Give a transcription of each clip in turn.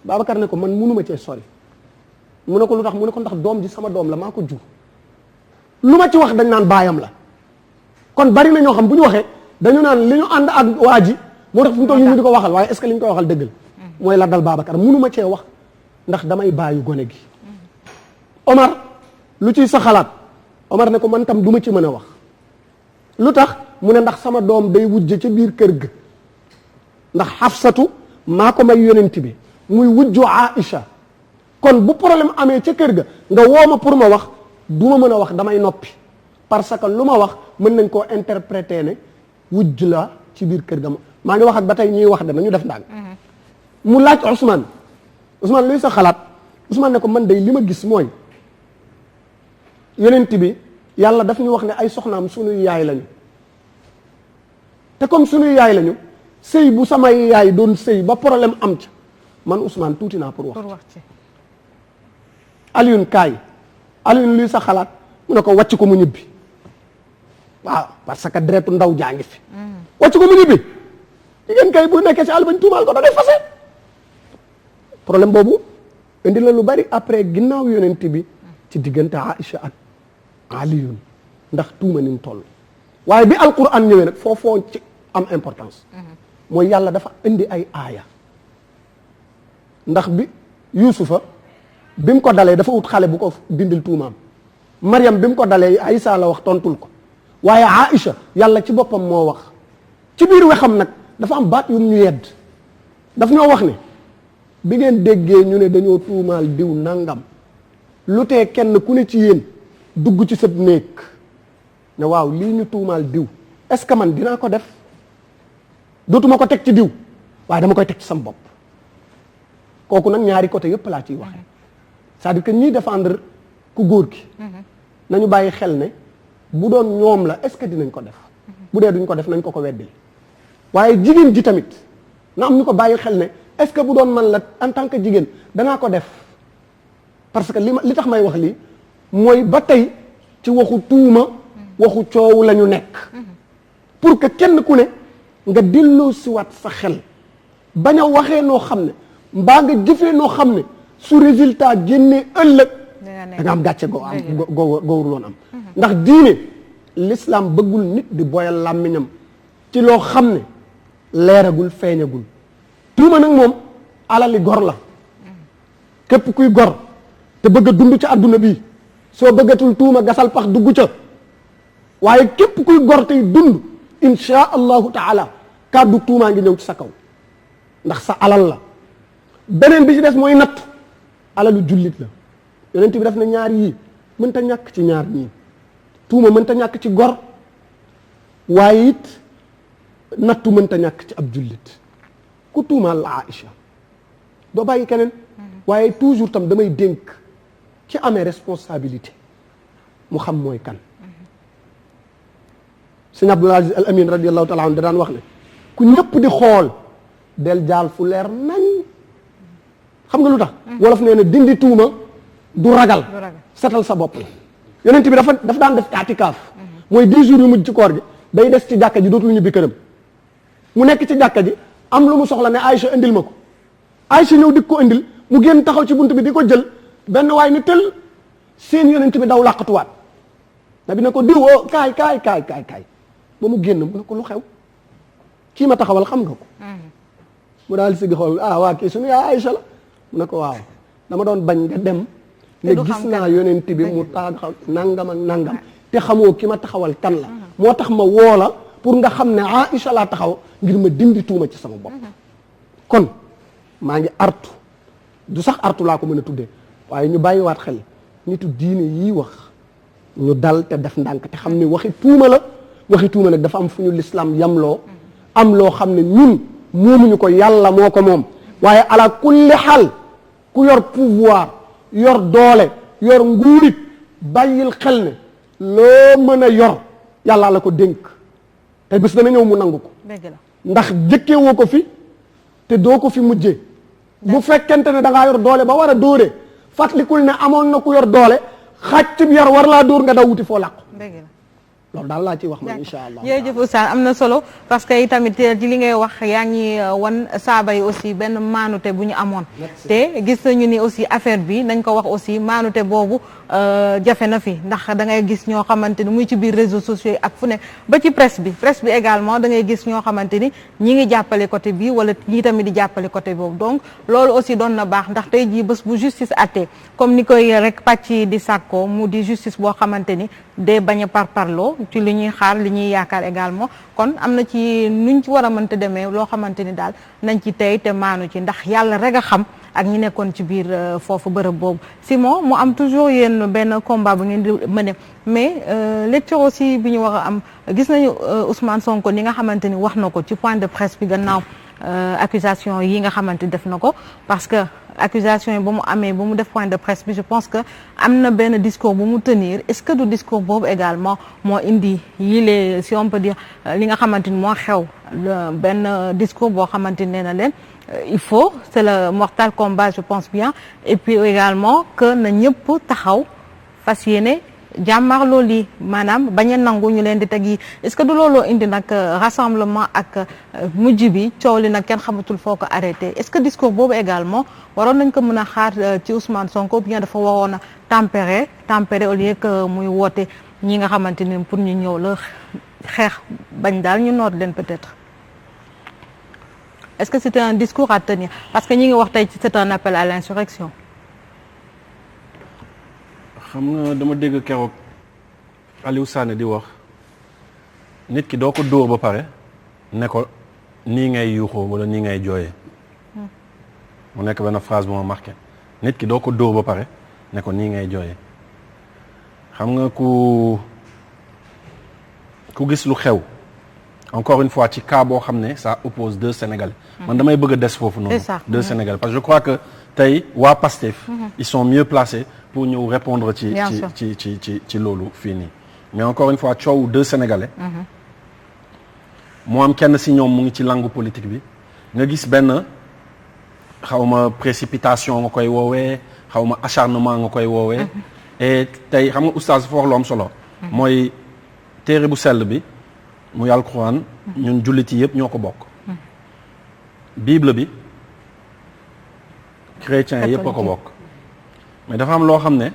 Babacar ne ko man munuma cee sori mu ne ko lu tax mu ne ko ndax doom ji sama doom la maa ko jur lu ma ci wax dañ naan baayam la kon bari na ñoo xam bu ñu waxee dañu naan li ñu ànd ak waa ji moo tax fu mu toll ñu di ko waxal waaye est-ce que li ñu koy waxal dëgg la mooy la dal Babacar munuma cee wax ndax damay bàyyi gone gi Omar lu ciy sa xalaat Omar ne ko man tam du ma ci mën a wax lu tax mu ne ndax sama doom day wujje ca biir kër ga ndax Xafsatu maa ko may yonent bi muy wujju Aïcha kon bu problème amee ca kër ga nga woo ma pour ma wax du ma mën a wax damay noppi parce que lu ma wax mën nañ koo interpréter ne wujj la ci biir kër ga maa ngi wax ak ba tey ñuy wax de nañu def ndànk mu laaj Ousmane luy sa xalaat Ousmane ne ko man day li ma gis mooy yonent bi yàlla daf ñu wax ne ay soxnaam sunuy yaay lañu te comme sunuy yaay lañu sëy bu samay yaay doon sëy ba problème am ca man Ousmane tuuti naa pour wax ci Alioune kaay Alioune luy sa xalaat mu ne ko wàcc ko mu ñibbi waaw parce que deretu ndaw jaa ngi fi wàcc ko mu ñibbi jigéen kay bu nekkee ci àll bañ tuumaal ko da ngay fase problème boobu indi la lu bari après ginnaaw yonent bi ci diggante Aïcha ak Alioune ndax tuuma ni mu toll waaye bi alquran ñëwee nag foofoo ci am importance mooy yàlla dafa indi ay aaya ndax bi Yuusufa bi mu ko dalee dafa ut xale bu ko dindil tuumaam Mariam bi mu ko dalee Aïssa la wax tontul ko waaye Aïcha yàlla ci boppam moo wax ci biir wexam nag dafa am baat yum ñu yedd daf ñoo wax ne bi ngeen déggee ñu ne dañoo tuumaal diw nangam lu tee kenn ku ne ci yéen dugg ci sab néeg ne waaw lii ñu tuumaal diw est-ce que man dinaa ko def dootuma ko teg ci diw waaye dama koy teg ci sam bopp kooku nag ñaari côté yépp laa ciy waxe c'est-à-dire que ñiy défendre ku góor ki nañu bàyyi xel ne bu doon ñoom la est-ce que dinañ ko def bu dee duñ ko def nañ ko weddil waaye jigéen ji tamit na am ñu ko bàyyi xel ne est-ce que bu doon man la en tant que jigéen danaa ko def parce que li tax may wax lii mooy ba tey ci waxu tuuma waxu coow la ñu nekk pour que kenn ku ne nga delloo siwaat sa xel bañ a waxee noo xam ne mbaa nga jëfee noo xam ne su résultat génnee ëllëg da nga am gàcce goo waruloon am ndax diine l'islam bëggul nit di boyal làmmiñam ci loo xam ne leeragul feeñagul tuuma nag moom alali gor la képp kuy gor te bëgg a dund ci àdduna bi soo bëggatul tuuma gasal pax dugg ca waaye képp kuy gor tey dund insha allahu taala kàddu tuumaa ngi ñëw ci sa kaw ndax sa alal la beneen bi ci des mooy natt alalu jullit la yonent bi def na ñaar yii mënta ñàkk ci ñaar ñii tuuma mënta ñàkk ci gor waaye it nattu mënta ñàkk ci ab jullit ku tuumaal la Aïcha doo bàyyi keneen waaye toujours tam damay dénk ci amee responsabilité mu xam mooy kan sëñ Abdul Aziz Al Amin radiyallahu taala anhu da daan wax ne ku ñëpp di xool del jaal fu leer nañ xam nga lu tax wolof nee na dindi tuuma du ragal setal sa bopp la yonent bi dafa daan def i'tikaaf mooy 10 jours yu mujj ci koor gi day des ci jàkka ji dootul ñibbi këram mu nekk ci jàkka ji am lu mu soxla ne Aïcha indil ma ko Aïcha ñëw di ko indil mu génn taxaw ci bunt bi di ko jël benn waay ni tël seen yonent bi daw làqatuwaat nabi ne ko diw kaay ba mu génn mu ne ko lu xew kii ma taxawal xam nga ko mu daal si gi xool waa kii suñu yaa Aïcha la mu ne ko waaw dama doon bañ nga dem ne gis naa yonent bi mu taxaw nangam ak nangam te xamoo ki ma taxawal kan la moo tax ma woo la pour nga xam ne Aïcha laa taxaw ngir ma dindi tuuma ci sama bopp kon maa ngi artu du sax artu laa ko mën a tuddee waaye ñu bàyyiwaat xel nitu diine yii wax ñu dal te def ndànk te xam ne waxi tuuma la waxi tuuma nag dafa am fu ñu l'islam yamloo am loo xam ne ñun moomuñu ko yàlla moo ko moom waaye ala kulli xaal ku yor pouvoir yor doole yor nguurit bàyyil xel ne loo mën a yor yàlla la ko dénk te bés dana ñëw mu nangu ko ndax jëkkee woo ko fi te doo ko fi mujjee bu fekkente ne da ngaa yor doole ba war a dóoree fàttalikul ne amoon na ku yor doole xàcc bi yar war laa dóor nga daw wuti foo làqu loolu daal laa ciy wax man incha allah. jërëjëf Oustaz am na solo parce que itamit ci li ngay wax yaa ngi wan saaba yi aussi benn maanute bu ñu amoon. te gis nañu ni aussi affaire bi nañ ko wax aussi maanute boobu jafe na fi ndax da ngay gis ñoo xamante ni muy ci biir réseaux sociaux yi ak fu ne ba ci presse bi également da ngay gis ñoo xamante ni ñi ngi jàppale côté bi wala ñi tamit di jàppale côté boobu donc loolu aussi doon na baax ndax tey jii bés bu justice àttee comme ni koy rek pàcc di sàkkoo mu di justice boo xamante ni dee bañ a parparloo ci li ñuy xaar li ñuy yaakaar également kon am na ci nuñ ci war a mënte demee loo xamante ni daal nañ ci tey te maanu ci ndax yàlla rek a xam ak ñi nekkoon ci biir foofu bërëb boobu Simon mu am toujours yéen benn combat bu ngeen di mëne mais lecture aussi bi ñu war a am gis nañu Ousmane Sonko ni nga xamante ni wax na ko ci point de presse bi gannaaw accusation yi nga xamante def na ko parce que accusation yi ba mu amee ba mu def point de presse bi je pense que am na benn discours bu mu tenir est-ce que du discours boobu également moo indi yile si on peut dire li nga xamante ni moo xew benn discours boo xamante ni nee na leen il faut c'est le mortal combat je pense bien et puis également que na ñëpp taxaw fas yéene jàmmarloo lii maanaam bañ a nangu ñu leen di teg yi est-ce que du looloo indi nag rassemblement ak mujj bi coow li nag kenn xamatul foo ko arrêté est-ce que discours boobu également waroon nañ ko mën a xaar ci Ousmane Sonko bien dafa waroon a tempérer au lieu que muy woote ñi nga xamante ni pour ñu ñëw la xeex bañ daal ñu noot leen peut-être est-ce que c'était un discours à tenir parce que ñi ngi wax tey ci c'est un appel à l'insurrection. xam nga dama dégg keroog Aliou Sané di wax nit ki doo ko dóor ba pare ne ko nii ngay yuuxoo wala nii ngay jooyee mu nekk benn phrase bu ma marqué nit ki doo ko dóor ba pare ne ko nii ngay jooyee xam nga ku gis lu xew encore une fois ci cas boo xam ne ça oppose deux Sénégalais man damay bëgg a des foofu noonu deux Sénégalais parce que je crois que tey waa Pastef ils sont mieux placés pour ñëw répondre ci loolu fii nii mais encore une fois coow deux Sénégalais moo am kenn si ñoom mu ngi ci langue politique bi nga gis benn xawma précipitation nga koy woowee xawma acharnement nga koy woowee et tey xam nga oustaz foofu lu am solo mooy téere bu sell bi muy alquran ñun jullit yi yëpp ñoo ko bokk bible bi chrétiens yëpp a ko bokk mais dafa am loo xam ne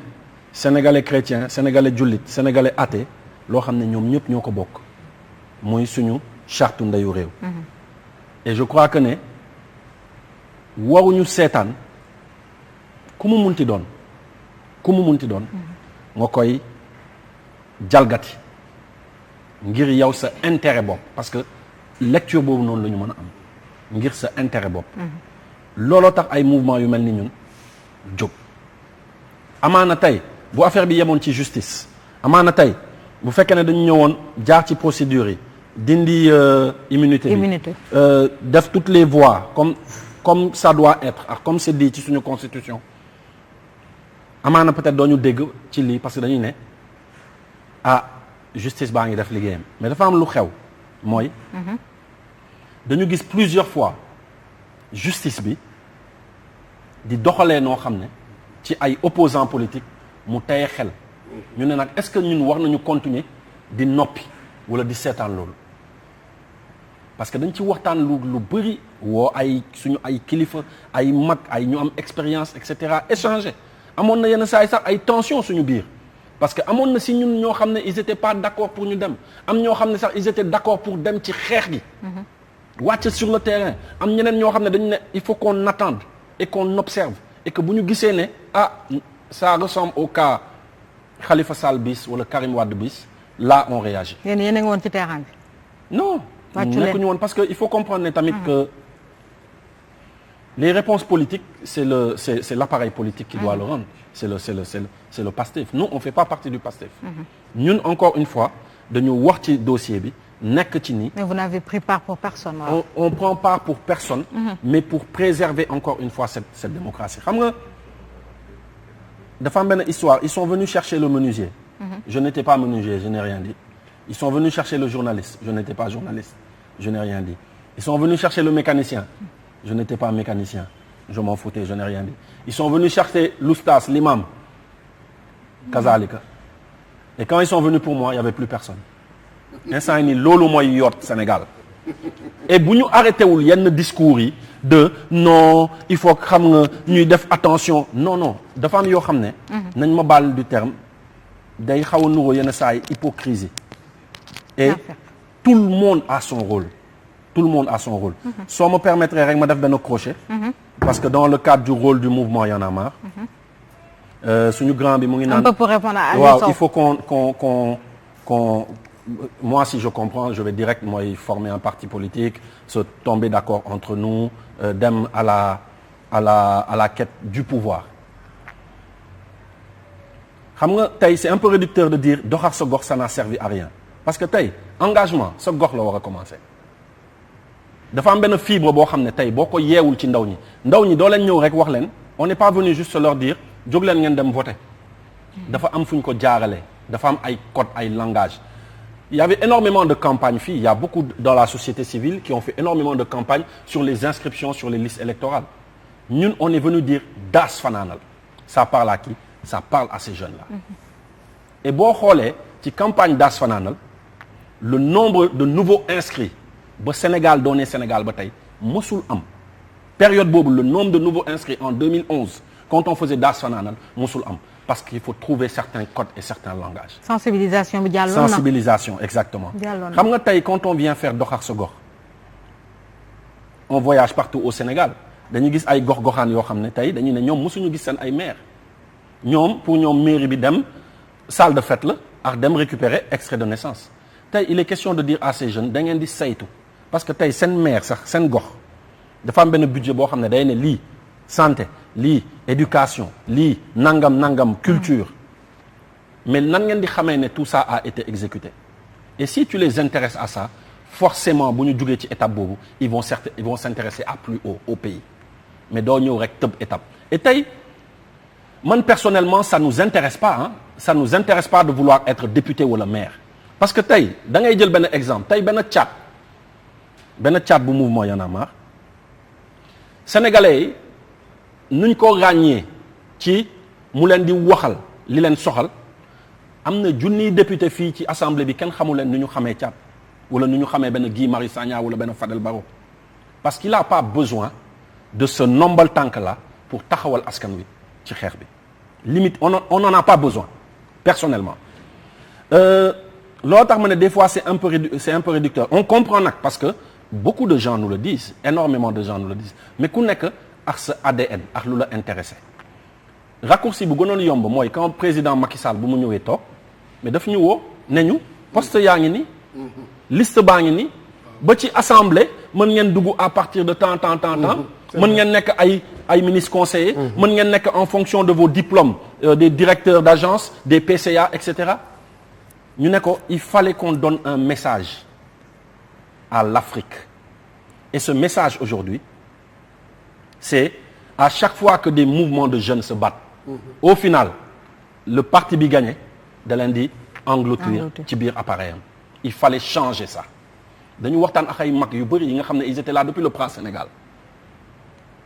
sénégalais chrétien sénégalais jullit sénégalais athée loo xam ne ñoom ñëpp ñoo ko bokk muy suñu charte ndeyu réew et je crois que ne waruñu seetaan ku mu munti doon nga koy jalgati ngir yow sa intérêt bopp parce que lecture boobu noonu la ñu mën a am ngir sa intérêt bopp looloo tax ay mouvement yu mel ni ñun jóg amaana tey bu affaire bi yemoon ci justice amaana tey bu fekkee ne dañu ñëwoon jaar ci procédure yi dindi immunité bi def toutes les voies comme ça doit être ak comme c'est dit ci suñu constitution amaana peut-être doo ñu dégg ci lii parce que dañuy ne justice baa ngi def liggéeyam mais dafa am lu xew mooy dañu gis plusieurs fois justice bi di doxalee noo xam ne ci ay opposants politiques mu teye xel ñu ne nag est-ce que ñun war nañu continuer di noppi wala di seetaan loolu parce que dañ ci waxtaan lu bëri woo ay suñu ay kilifa ay mag ay ñu am expérience et cetera échanger amoon na yenn saa yi sax ay tension suñu biir parce que amoon na si ñun ñoo xam ne ils étaient pas d'accord pour ñu dem am ñoo xam ne sax ils étaient d'accord pour dem ci xeex gi wàcc sur le terrain am ñeneen ñoo xam ne dañu ne il faut qu'on attende et qu'on observe et que bu ñu gisee ne ça ressemble au cas Khalifa Sall bis wala Karim Wade bis là on réagit. yéen a ngi woon ci terrain bi. non nekkuñu woon parce que il faut comprendre ne tamit que les réponses politiques c'est l'appareil politique qui doit le rendre c'est le PASTEF nous on fait pas partie du PASTEF ñun encore une fois dañu wax ci dossier bi nekk ci nii. mais vous n'avez pris part pour personne. on prend part pour personne. mais pour préserver encore une fois cette démocratie xam nga dafa am benn histoire ils sont venus chercher le menuisier. je n'étais pas menuisier je n'ai rien dit. ils sont venus chercher le journaliste je n'étais pas journaliste je n'ai rien dit. ils sont venus chercher le mécanicien je n'étais pas mécanicien je m'en foutais je n'ai rien dit. ils sont venus chercher l'oustas l'imam kazalika et quand ils sont venus pour moi il y avait plus personne. instant yi nii loolu mooy yoot Sénégal et bu ñu arrêté wul yenn discours yi de non il faut xam nga ñuy def attention non dafa am yoo xam ne nañ ma baal du terme day xaw a nuroo yenn saa yi hypocrisie et tout le monde a son rôle soo me permettre rek ma def benn crochet parce que dans le cadre du rôle du mouvement Y en a marre suñu grand bi mu ngi naan un peu pour répondre à waaw il faut qu'on moi si je comprends je vais direct mooy former un parti politique se tomber d'accord entre nous dem à la quête du pouvoir xam nga tey c'est un peu réducteur de dire doxal sa gox ça n'a servi à rien parce que tey engagement sa gox la war a commencer dafa am benn fibre boo xam ne tey boo ko yeewul ci ndaw ñi doo leen ñëw rek wax leen on n'est pas venu juste leur dire jóg leen ngeen dem voter dafa am fu ñu ko jaarale dafa am ay code ay langage il y avait énormément de campagnes fii il y a beaucoup dans la société civile qui ont fait énormément de campagnes sur les inscriptions sur les listes électorales ñun on est venu dire daas fanaanal ça parle à qui ça parle à ces jeunes-là et boo xoolee ci campagne daas fanaanal le nombre de nouveaux inscrits ba Sénégal doonee Sénégal ba tey mosul am période boobu le nombre de nouveaux inscrits en 2011 quand on faisait daas fanaanal mosul am parce qu'il faut trouver certains codes et certains langages. sensibilisation bi jàlloon na sensibilisation exactement. xam nga tey quand on vient faire doxal sa gox on voyage partout au Sénégal dañuy gis ay gox-goxaan yoo xam ne tey dañuy ne ñoom mosuñu gis seen ay maire ñoom pour ñoom mairie bi dem salle de fête la ak dem récupérer extrait de naissance tey il est question de dire à ces jeunes da ngeen di saytu parce que tey seen maire sax seen gox dafa am benn budget boo xam ne day ne lii santé lii éducation lii nangam culture mais nan ngeen di xamee ne tout ça a été exécuté et si tu les intéresses à ça forcément bu ñu jugee ci étape boobu ils vont s'intéresser à plus haut au pays mais doo ñëw rek tëb étape et tey man personnellement ça nous intéresse pas ça nous intéresse pas de vouloir être député wala maire parce que tey da ngay jël benn exemple tey benn chat bu mouvement Y en a marre sénégalais yi nuñ ko ràññee ci mu leen di waxal li leen soxal am na junniy député fii ci assemblée bi kenn xamu leen nu ñu xamee chat wala nu ñu xamee benn Guy Marius Sagna wala benn Fadel Barro parce qu'il a pas besoin de ce nombal tànk là pour taxawal askan wi ci xeex bi limite on n'en a pas besoin personnellement loolu tax ma ne des fois c'est un peu réducteur on comprend nag parce que beaucoup de gens nous le disent énormément de gens nous le disent mais ku nekk ak sa ADN ak lu la intéressé raccourci bu gënoon yomb mooy quand président Macky Sall bu mu ñëwee toog mais daf ñu woo ne ñu poste yaa ngi ni liste baa ngi ni ba ci assemblée mën ngeen dugg à partir de temps mën ngeen nekk ay ministres conseillers mën ngeen nekk en fonction de vos diplômes des directeurs d'agence des PCA etc ñu ne ko il fallait qu'on donne un message à l'Afrique et ce message aujourd'hui c'est à chaque fois que des mouvements de jeunes se battent au final le parti bi gagné da leen di engloutir ci biir appareil am il fallait changer ça dañu waxtaan ak ay mag yu bëri yi nga xam ne ils étaient là depuis le prince Sénégal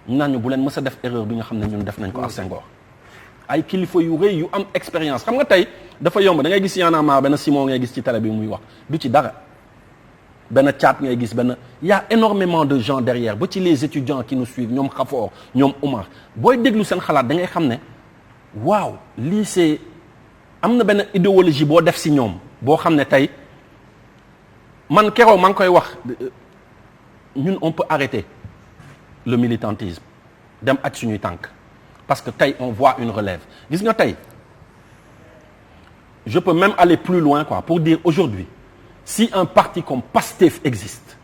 ñu naan ñu bu leen mës a def erreur bi nga xam ne ñun def nañ ko ak Senghor ay kilifa yu rëy yu am expérience xam nga tey dafa yomb da ngay gis Y en a marre benn Simon ngay gis ci télé bi muy wax du ci dara benn chat ngay gis benn y a énormément de gens derrière ba ci les étudiants qui nous suivent ñoom Khafor ñoom Oumar booy déglu seen xalaat da ngay xam ne waaw lii c'est am na benn idéologie boo def si ñoom boo xam ne tey man keroog maa ngi koy wax ñun on peut arrêter le militantisme dem aj suñuy tànk parce que tey on voit une relève gis nga tey je peux même aller plus loin quoi pour dire aujourd'hui si un parti comme PASTEF existe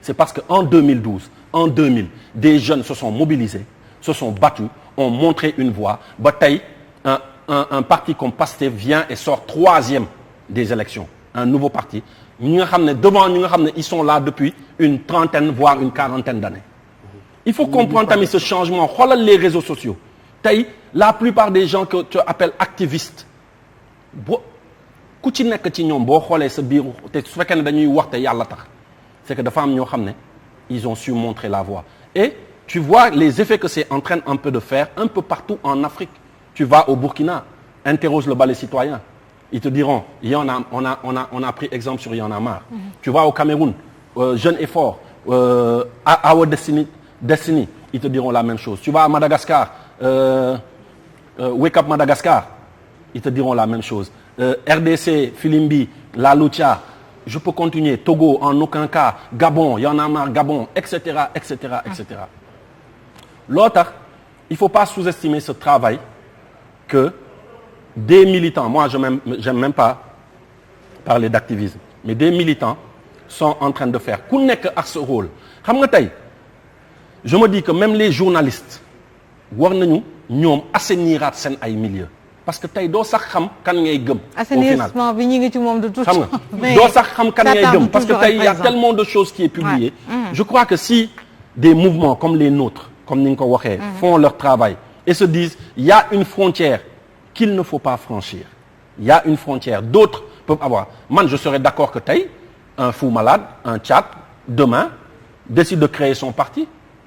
c'est parce que en 2012 en 2000 des jeunes se sont mobilisés se sont battus ont montré une voie ba tey un parti comme PASTEF vient et sort troisième des élections un nouveau parti ñi nga xam ne devant ñi nga xam ne ils sont là depuis une trentaine voire une quarantaine d'années il faut comprendre tamit ce changement xoolal les réseaux sociaux tey la plupart des gens que tu appelles activistes boo ku ci nekk ci ñoom boo xoolee sa biir te su fekkee ne dañuy wax te yàlla tax c'est que dafa am ñoo xam ne ils ont su montrer la voie et tu vois les effets que c'est en train un peu de faire un peu partout en Afrique tu vas au Burkina interroge le balai citoyen ils te diront on a pris exemple sur Y'en a marre. Tu vas au Cameroun, Jeune et fort, Our Destiny, ils te diront la même chose. Tu vas à Madagascar, Wake Up Madagascar, ils te diront la même chose. RDC, Filimbi, La Lucha, je peux continuer, Togo, en aucun cas, Gabon, Y'en a marre, Gabon, etc., etc., etc. L'autre, il ne faut pas sous-estimer ce travail que des militants, moi je n'aime même pas parler d'activisme, mais des militants sont en train de faire. Ku nekk ak ce rôle. Xam nga tey, je me dis que même les journalistes war nañu ñoom assainiraat seen ay milieux. Parce que tey doo sax xam kan ngay gëm. assainissement bi ñu ngi ci moom de tout. Xam nga doo sax xam kan ngay gëm parce que tey il y a tellement de choses qui est publié. Je crois que si des mouvements comme les nôtres, comme ni nga ko waxee, font leur travail et se disent il y a une frontière qu'il ne faut pas franchir. Il y a une frontière. D'autres peuvent avoir. Man, je serais d'accord que tey un Fou Malade, un Tchad, demain décide de créer son parti,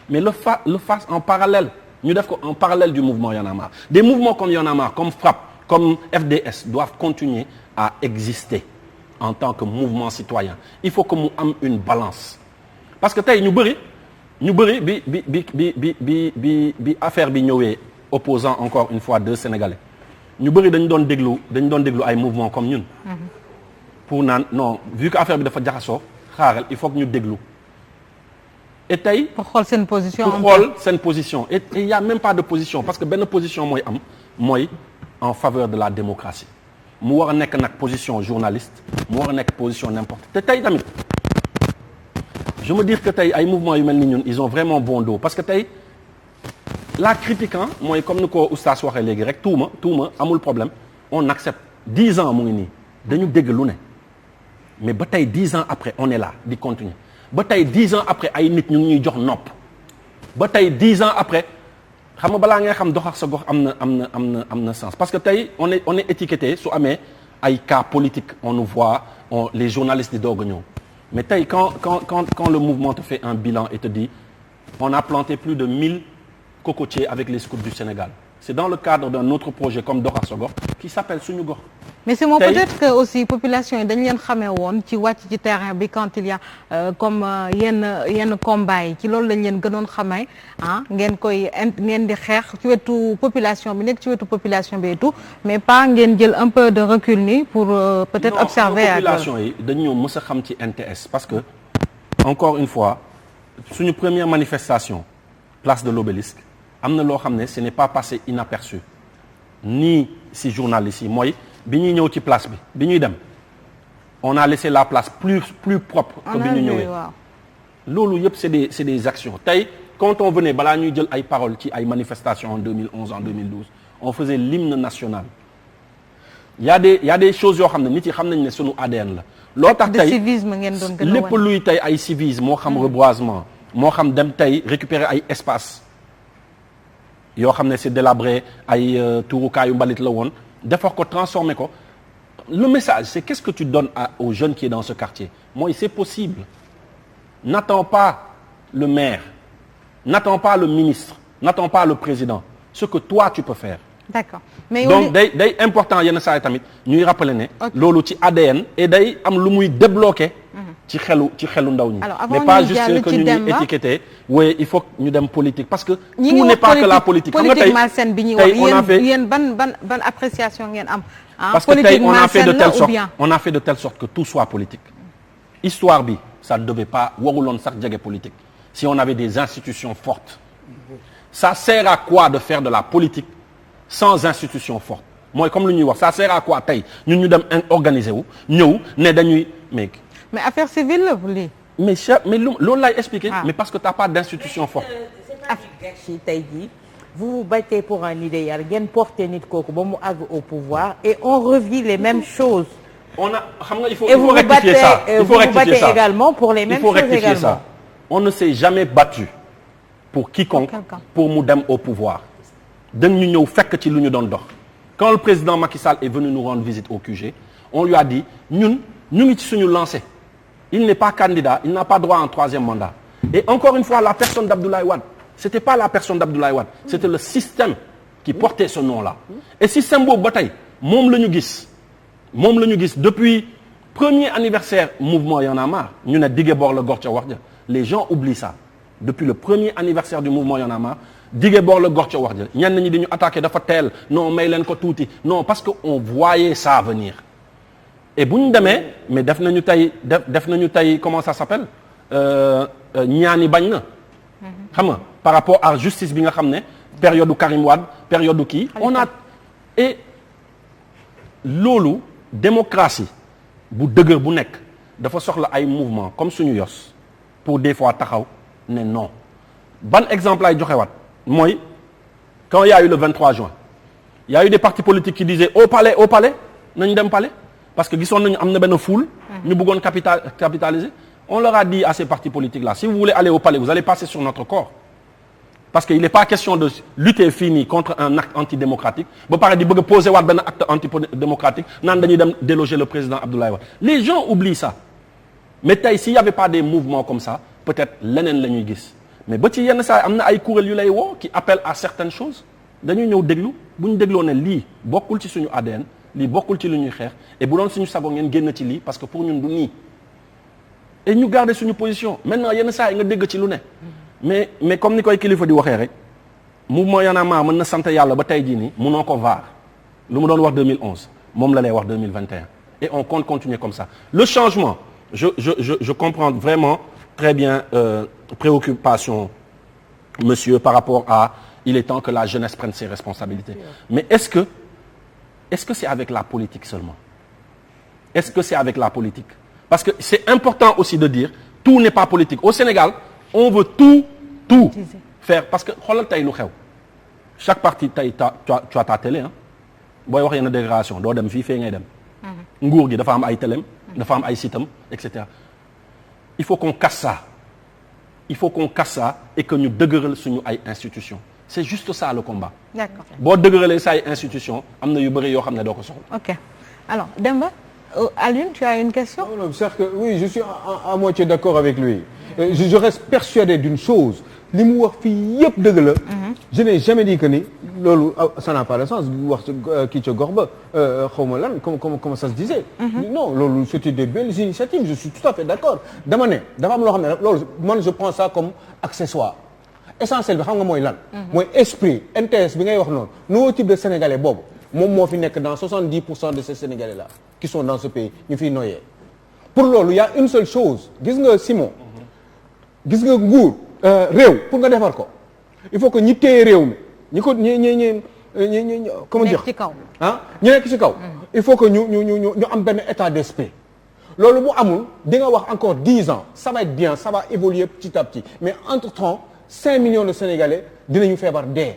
mais le fasse en parallèle. Ñu def ko en parallèle du mouvement Y'en a marre. Des mouvements comme Y'en a marre, comme FRAPP, comme FDS doivent continuer à exister en tant que mouvement citoyen. Il faut que mu am une balance. Parce que tey ñu bëri bi affaire bi ñëwee opposant encore une fois deux Sénégalais ñu bëri dañ doon déglu ay mouvements comme ñun. Pour naan non vu que affaire bi dafa jaxasoo xaaral il faut que ñu déglu. Et tey pour xool seen position et il y a même pas de position parce que benn position mooy en faveur de la démocratie mu war a nekk nag position journaliste mu war a nekk position n'importe te tey tamit je me dis que tey ay mouvement yu mel ni ñun ils ont vraiment bon dos parce que tey la critique mooy comme ni ko oustaz waxee léegi rek tuuma amul problème on accepte 10 ans mu ngi nii dañu dégg lu ne mais ba tey 10 ans après on est là di continuer ba tey 10 ans après ay nit ñu ngi ñuy jox nopp ba tey 10 ans après xam nga balaa ngay xam dox ak sa gox am na sens parce que tey on est étiqueté su amee ay cas politique on nous voit les journalistes di doog a ñëw mais tey quand le mouvement te fait un bilan et te dit on a planté plus de 1000 cocotiers avec les scouts du Sénégal c'est dans le cadre d'un autre projet comme dox ak sa gox qui s'appelle Suñu Gox. mais c'est peut-être que aussi population yi dañ leen xamee woon ci wàcc ci terrain bi quand il y a comme yenn combat yi ci loolu lañ leen gënoon xamee ngeen di xeex ci wetu population bi nekk ci wetu population bi et tout mais pas ngeen jël un peu de recul ni pour peut-être observer population yi dañ ñoo mës a xam ci NTS parce que encore une fois suñu première manifestation place de l'Obélisque am na loo xam ne ce n'est pas passé inaperçu ni si journalistes yi mooy bi ñuy ñëw ci place bi ñuy dem on a laissé la place plus propre que bi ñu ñëwee loolu yëpp c'est des actions tey quand on venait balaa ñuy jël ay paroles ci ay manifestations en 2011 en 2012 on faisait l'hymne national il y a des choses yoo xam ne nit yi xam nañ ne sunu ADN la loo tax tey lépp luy tey ay civisme moo xam reboisement moo xam dem tey récupérer ay espace yoo xam ne c'est délabré ay tuurukaayu mbalit la woon defar ko transformer ko le message c'est qu'est-ce que tu donnes aux jeunes qui est dans ce quartier mooy c'est possible n'attends pas le maire n'attends pas le ministre n'attends pas le président ce que toi tu peux faire d'accord mais donc day important yenn saa yi tamit ñuy rappeler ne loolu ci ADN et day am lu muy débloquer ci xelu ndaw ñi mais pas juste que ñu ñuy étiqueter oui il faut ñu dem politique parce que tout n'est pas que la politique xam nga tey malsaine bi ñuy wax yéen ban appréciation ngeen am parce que tey on a fait de telle sorte que tout soit politique histoire bi ça ne devait pas waruloon sax jege politique si on avait des institutions fortes ça sert à quoi de faire de la politique sans institutions fortes mooy comme lu ñuy wax ça sert à quoi tey ñun ñu dem organiser wu ñëw ne dañuy mais affaire civile la lii. mais loolu laay expliquer. mais parce que t'as pas d'institution forte. gâchis tey jii vous vous battez pour un idéal ngeen porter nit kooku ba mu àgg au pouvoir et on revit les mêmes choses. on a xam nga il faut rectifier ça. il faut rectifier ça également pour les mêmes choses également. Il faut rectifier ça. On ne s'est jamais battu pour quiconque pour mu dem au pouvoir. dañ ñu ñëw fekk ci lu ñu doon dox. Quand le président Macky Sall est venu nous rendre visite au QG on lui a dit ñun ñu ngi ci suñu lancé. Il n'est pas candidat, il n'a pas droit à un troisième mandat. Et encore une fois, la personne d'Abdoulaye Wade, c'était pas la personne d'Abdoulaye Wade, c'était le système qui portait ce nom-là. Et système boobu ba tey moom la ñu gis moom la ñu gis depuis premier anniversaire mouvement Y'en a marre ñu ne dige boor la góor ca wax ja les gens oublient ça depuis le premier anniversaire du mouvement Y'en a marre dige boor la góor ca wax ja ñenn ñi di ñu attaqué dafa teel non may leen ko tuuti non parce que on voyait ça venir et bu ñu demee mais def nañu tey comment ça s'appelle ñaani bañ na xam nga par rapport à justice bi nga xam ne période du Karim Wade période du kii on a et loolu démocratie bu dëgër bu nekk dafa soxla ay mouvement comme suñu yos pour des fois taxaw ne non ban exemple lay joxewaat mooy quand il y a eu le 23 juin il y a eu des partis politiques qui disaient au palais nañu dem palais parce que gisoon nañu am na benn foule ñu bëggoon capitaliser on leur a dit à ces partis politiques là si vous voulez aller au palais vous allez passer sur notre corps parce que il n'est pas question de lutter fii nii contre un acte antidémocratique ba pare di bëgg a poser waat benn acte antidémocratique naan dañuy dem déloger le président Abdoulaye Wade les gens oublient ça mais tey s'il y avait pas des mouvements comme ça peut-être leneen la ñuy gis mais ba ci yenn saa am na ay kuréel yu lay woo qui appellent à certaines choses dañuy ñëw déglu bu ñu dégloo ne lii bokkul ci suñu ADN lii bokkul ci lu ñuy xeex et bu doon suñu sago ngeen génn ci lii parce que pour ñun du nii et ñu garder suñu position maintenant yenn saa yi nga dégg ci lu ne mais comme ni koy kilifa di waxee rek mouvement Y'en a marre mën na sant yàlla ba tey jii nii munoo ko vaar lu mu doon wax 2011 moom la lay wax 2021 et on compte continuer comme ça le changement je comprends vraiment très bien préoccupation monsieur par rapport à il est temps que la jeunesse prenne ses responsabilités mais est-ce que c'est avec la politique seulement est-ce que c'est avec la politique parce que c'est important aussi de dire tout n'est pas politique au Sénégal on veut tout faire parce que xoolal tey lu xew chaque parti tey tu as ta télé ah booy wax yenn déclaration doo dem fii fee ngay dem nguur gi dafa am ay télém dafa am ay sitam et cetera il faut qu'on casse ça et que ñu dëgëral suñu ay institutions c'est juste ça le combat. D'accord. boo dëgëralee sa ay institutions am na yu bëri yoo xam ne doo ko soxla. Ok alors Demba Alioune tu as une question. Non, c'est que oui je suis à moitié d'accord avec lui. Je reste persuadé d'une chose li mu wax fii yëpp dëgg la. je n'ai jamais dit que ni loolu ça n'a pas de sens wax kii ca gox ba xaw ma lan comment ça se disait. non loolu c'était des belles initiatives je suis tout à fait d'accord dama ne dafa am loo xam ne loolu man je prends ça comme accessoire essentiel bi xam nga mooy lan. mooy esprit NTS bi ngay wax noonu nouveau type de sénégalais boobu moom moo fi nekk dans 70% de ces sénégalais là qui sont dans ce pays ñu fiy noyyee pour loolu y a une seule chose gis nga Simon. gis nga nguur réew pour nga defar ko il faut que ñi téye réew mi ñi ko ñi comment dire ci kaw ah ñu nekk ci kaw il faut que ñu am benn état d'esprit loolu bu amul di nga wax encore 10 ans ça va être bien ça va évoluer petit à petit mais entre-temps 5 millions de Sénégalais dinañu feebar dee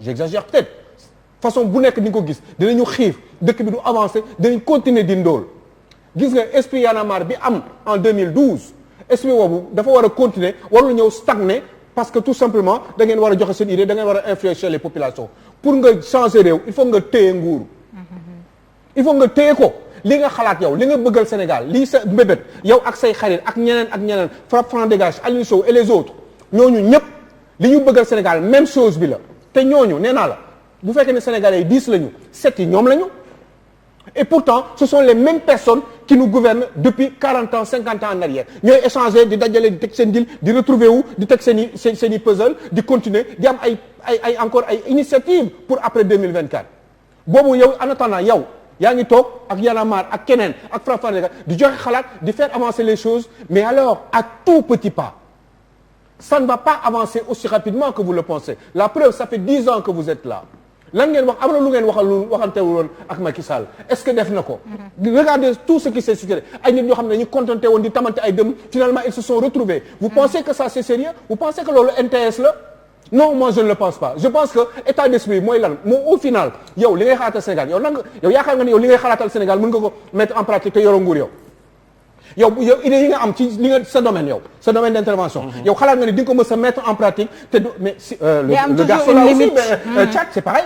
j'exagère peut-être façon bu nekk di nga ko gis dinañu xiif dëkk bi du avancer dinañ continuer di ndóol gis nga esprit Y'en a marre bi am en 2012 esprit boobu dafa war a continuer warul ñëw stagner parce que tout simplement da ngeen war a joxe seen idée da ngeen war a influencer les populations pour nga changer réew il faut nga téye nguur il faut nga téye ko li nga xalaat yow li nga bëggal Sénégal lii sa mbébét yow ak say xarit ak ñeneen Frapp France Dégage Aliou Sow et les autres ñooñu ñëpp li ñu bëggal Sénégal même chose bi la te ñooñu nee naa la bu fekkee ne Sénégalais yi 10 lañu 7 yi ñoom lañu et pourtant ce sont les mêmes personnes qui nous gouvernent depuis 40 ans 50 ans en arrière ñooy échanger di dajale di teg seen deal di retrouver wu di teg seen i puzzle di continuer di am ay encore ay initiatives pour après 2024 boobu yow en attendant yow yaa ngi toog ak Y'en a marre ak keneen ak Frapp France di joxe xalaat di faire avancer les choses mais alors à tout petit pas ça ne va pas avancer aussi rapidement que vous le pensez la preuve ça fait 10 ans que vous êtes là lan ngeen wax am na lu ngeen waxantewul woon ak Macky Sall est-ce que def na ko regardez tout ce qui s'est succédé ay nit ñoo xam ne dañu contenté woon di tamante ay dëm finalement ils se sont retrouvés vous pensez que ça c'est sérieux vous pensez que loolu NTS la non moi je ne le pense pas je pense que état d'esprit mooy lan moo au final yow li ngay xalaatal Sénégal yow yaakaar nga ni yow li ngay xalaatal Sénégal mën nga ko mettre en pratique te yoroo nguur yow idée yi nga am ci li nga sa domaine d'intervention yow xalaat nga ni di nga ko mës a mettre en pratique te mais le garçon là aussi Tchad c'est pareil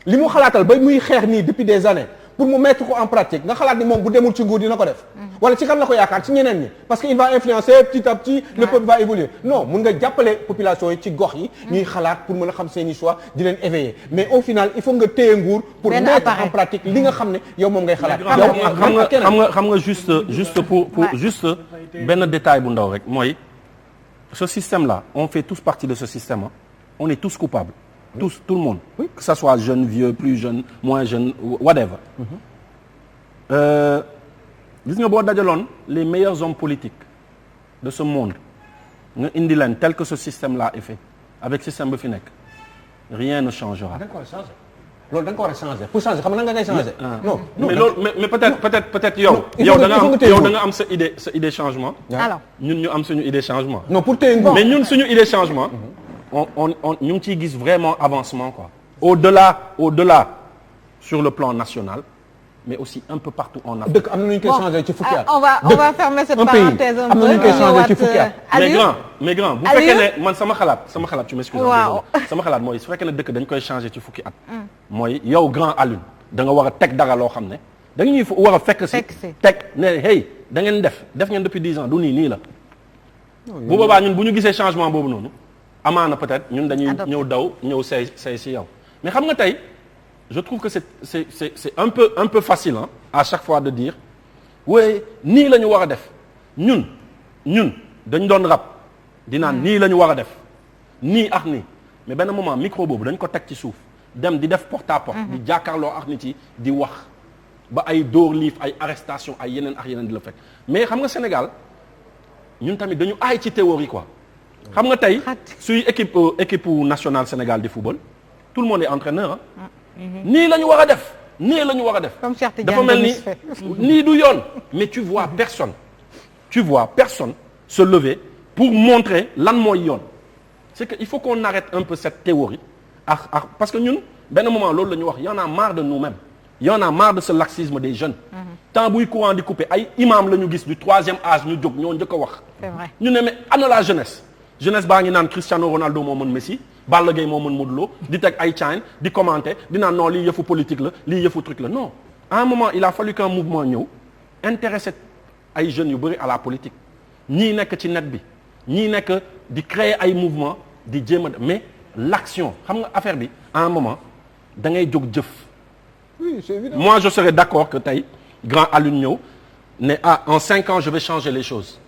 li mu xalaatal ba muy xeex nii depuis des années pour mu mettre ko en pratique nga xalaat ni moom bu demul ci nguur dina ko def wala ci kan la ko yaakaar ci ñeneen ñi parce que il va influencer petit à petit le peuple va évoluer non mun nga jàppale population yi ci gox yi ñuy xalaat pour mën a xam seeni choix di leen éveiller mais au final il faut nga téye nguur pour mettre en pratique li nga xam ne yow moom ngay xalaat xam nga juste pour juste benn détail bu ndaw rek mooy ce système là on fait tous partie de ce système on est tous coupables tous tout le monde que ça soit jeune vieux plus jeune moins jeune whatever gis nga boo dajaloon les meilleurs hommes politiques de ce monde nga indi leen tel que ce système là est fait avec système bi fi nekk rien ne changera. loolu da nga ko war a changer pour changer xam nga nan nga koy changer. non mais loolu mais peut-être yow da nga am sa idée changement. alors ñun ñu am suñu idée changement. non pour téye nguur mais ñun suñu idée changement. on ñu ngi ciy gis vraiment avancement quoi. au-delà sur le plan national mais aussi un peu partout en Afrique. dëkk am na nu ñu koy changer ci fukki at. on va fermer cette parenthèse un peu. am na nu ñu koy changer ci fukki at. mais grand bu fekkee ne man sama xalaat tu m'excuses. waaw sama xalaat mooy su fekkee ne dëkk dañ koy changer ci fukki at. mooy yow grand Alioune da nga war a teg dara loo xam ne da nga ñuy war a fekk si. teg ne hey da ngeen def ngeen depuis 10 ans du nii la. bu boobaa ñun bu ñu gisee changement boobu noonu amaana peut-être ñun dañuy ñëw say si yow mais xam nga tey. je trouve que c'est un peu facile hein, à chaque fois de dire oui nii la ñu war a def ñun dañ doon rap di naan nii la ñu war a def nii ak nii mais benn moment micro boobu dañ ko teg ci suuf dem di def porte à porte di jàkkaarloo ak nit yi di wax ba ay dóor liif ay arrestation ay yeneen ak yeneen di la fekk mais xam nga Sénégal ñun tamit dañu aay ci théorie quoi xam nga tey suy équipe nationale Sénégal di football tout le monde est entraîneur hein. nii la ñu war a def nii la ñu war a def dafa mel ni nii du yoon mais tu vois personne se lever pour montrer lan mooy yoon c'est que il faut qu'on arrête un peu cette théorie parce que ñun benn moment loolu la ñu wax y en a marre de nous-mêmes y en a marre de ce laxisme des jeunes temps buy courant di coupé ay imam la ñu gis du 3e âge ñu jóg ñoo njëkk a wax ñu ne mais ana la jeunesse baa ngi naan Cristiano Ronaldo moo mën Messi Balla Gaye moo mën Modou Lo di teg ay caayin di commenter di naan non lii yëfu politique la lii yëfu truc la non à un moment il a fallu qu'un mouvement ñëw intéresser ay jeunes yu bëri à la politique ñii nekk ci net bi ñii nekk di créer ay mouvement di jéem a mais l'action xam nga affaire bi à un moment da ngay jóg jëf. oui c'est évident. moi je serais d'accord que tey grand Alioune ñëw ne en 5 ans je vais changer les choses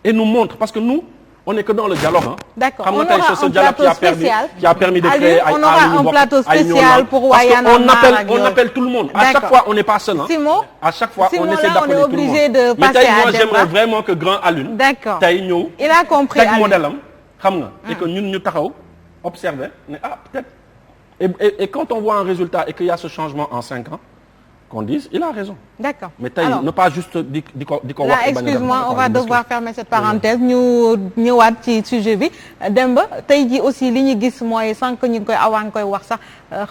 et nous montre parce que nous on n'est que dans le dialogue hein. D'accord. xam nga tey ce dialogue qui a permis de créer ay on aura un plateau spécial pour Y'en a marre on appelle tout le monde. À chaque fois on n'est pas seul hein. Simon, à chaque fois on essaie d'appeler tout le monde. obligé de mais passer tey à moi Demba. j'aimerais vraiment que grand Alioune. D'accord. tey ñëw. Il a compris teg modèle am xam nga. et que ñun ñu taxaw observer ne peut-être et quand on voit un résultat et qu'il y a ce changement en 5 ans. qu'on dise il a raison. D'accord. mais tey ne pas juste di ko wax. excuse-moi on va devoir fermer cette parenthèse ñu ñëwaat ci sujet bi Demba tey ji aussi li ñu gis mooy sànq ñu ngi koy awaan koy wax sax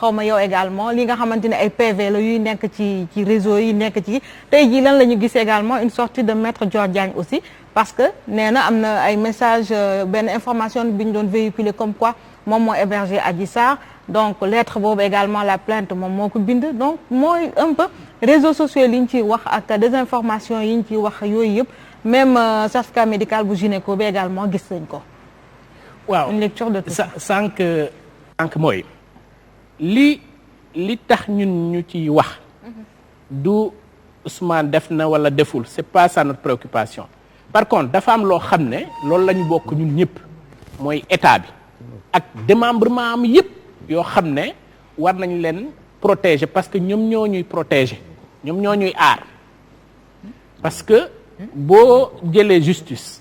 xaw ma yow également li nga xamante ne ay PV la yuy nekk ci réseau yi nekk ci tey ji lan la ñu gis également une sortie de maître Dior Diagne aussi parce que nee na am na ay message benn information bi ñu doon véhiculer comme quoi moom moo hébergé Adji Sarr donc lettre boobu également la plainte moom moo ko bind donc mooy un peu réseaux sociaux li ñu ciy wax ak désinformation yi ñu ciy wax yooyu yëpp même certificat médical bu gynéco bi également gis nañ ko. waaw une lecture de tout ça. sànq mooy li tax ñun ñu ciy wax du Ousmane def na wala deful c'est pas ça notre préoccupation par contre dafa am loo xam ne loolu la ñu bokk ñun ñëpp mooy état bi ak démembrement am yëpp. yoo xam ne war nañ leen protéger parce que ñoom ñoo ñuy protéger ñoom ñoo ñuy aar parce que boo jëlee justice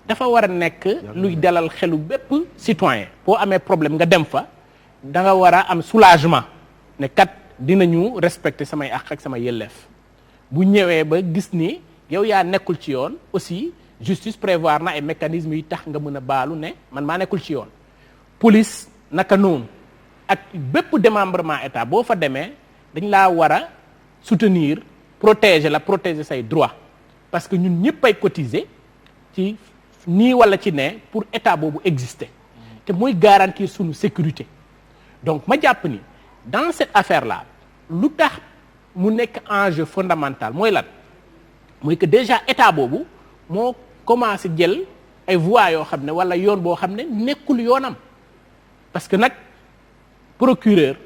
dafa war a nekk luy dalal xelu bépp citoyen boo amee problème nga dem fa da nga war a am soulagement ne kat dinañu respecter samay àq ak sama yelleef bu ñëwee ba gis ni yow yaa nekkul ci yoon aussi justice prévoir na ay mécanismes yi tax nga mën a baalu ne man maa nekkul ci yoon police naka noonu ak bépp démembrement état boo fa demee dañ laa war a soutenir protéger say droits parce que ñun ñëpp ay cotiser ci nii wala ci ne pour état boobu exister te mooy garantir sunu sécurité donc ma jàpp ni dans cette affaire là lu tax mu nekk enjeu fondamental mooy lan mooy que déjà état boobu moo commencé jël ay voies yoo xam ne wala yoon boo xam ne nekkul yoonam parce que nag procureur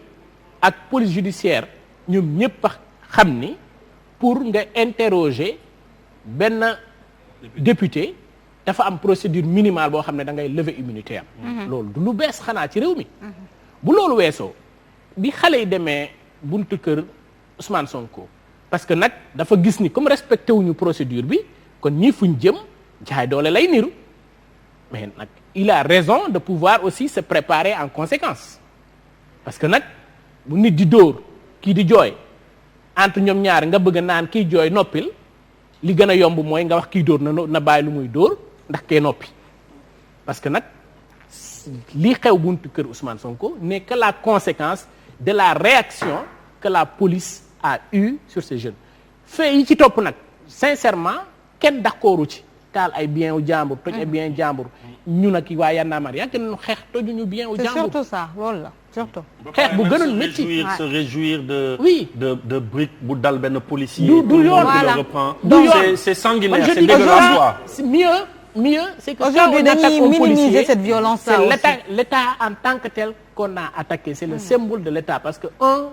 ak police judiciaire ñoom ñëpp a xam ni pour nga interroger benn député dafa am procédure minimale boo xam ne da ngay lever immunité am. loolu du lu bees xanaa ci réew mi. bu loolu weesoo bi xale yi demee buntu kër Ousmane Sonko parce que nag dafa gis ni comme respecté wuñu procédure bi kon ñii fuñ jëm jaay doole lay niru mais nag il a raison de pouvoir aussi se préparer en conséquence parce que nag bu nit di dóor kii di jooy entre ñoom ñaar nga bëgg naan kii jooy noppil li gën a yomb mooy nga wax kii dóor na bàyyi lu muy dóor ndax kee noppi parce que nag lii xew buntu kër Ousmane Sonko n'est que la conséquence de la réaction que la police a eue sur ces jeunes fait yi ci topp nag sincèrement kenn d'accordu ci taal ay bien u jàmbur toj ay bien jàmbur ñu nag waa Y'en a marre yàgg nañu xeex tojuñu bien u jàmbur c'est surtout ça loolu la surtout. xeex bu gënoon métti se réjouir de oui de brique bu dal benn policier. du yoon voilà. reprend. du yoon c'est sanguinaire, je c'est dis dégueulasse quoi. mieux c'est que aujourd'hui dañuy minimiser cette violence là aussi. L'état en tant que tel qu'on a attaqué c'est le symbole de l'état parce que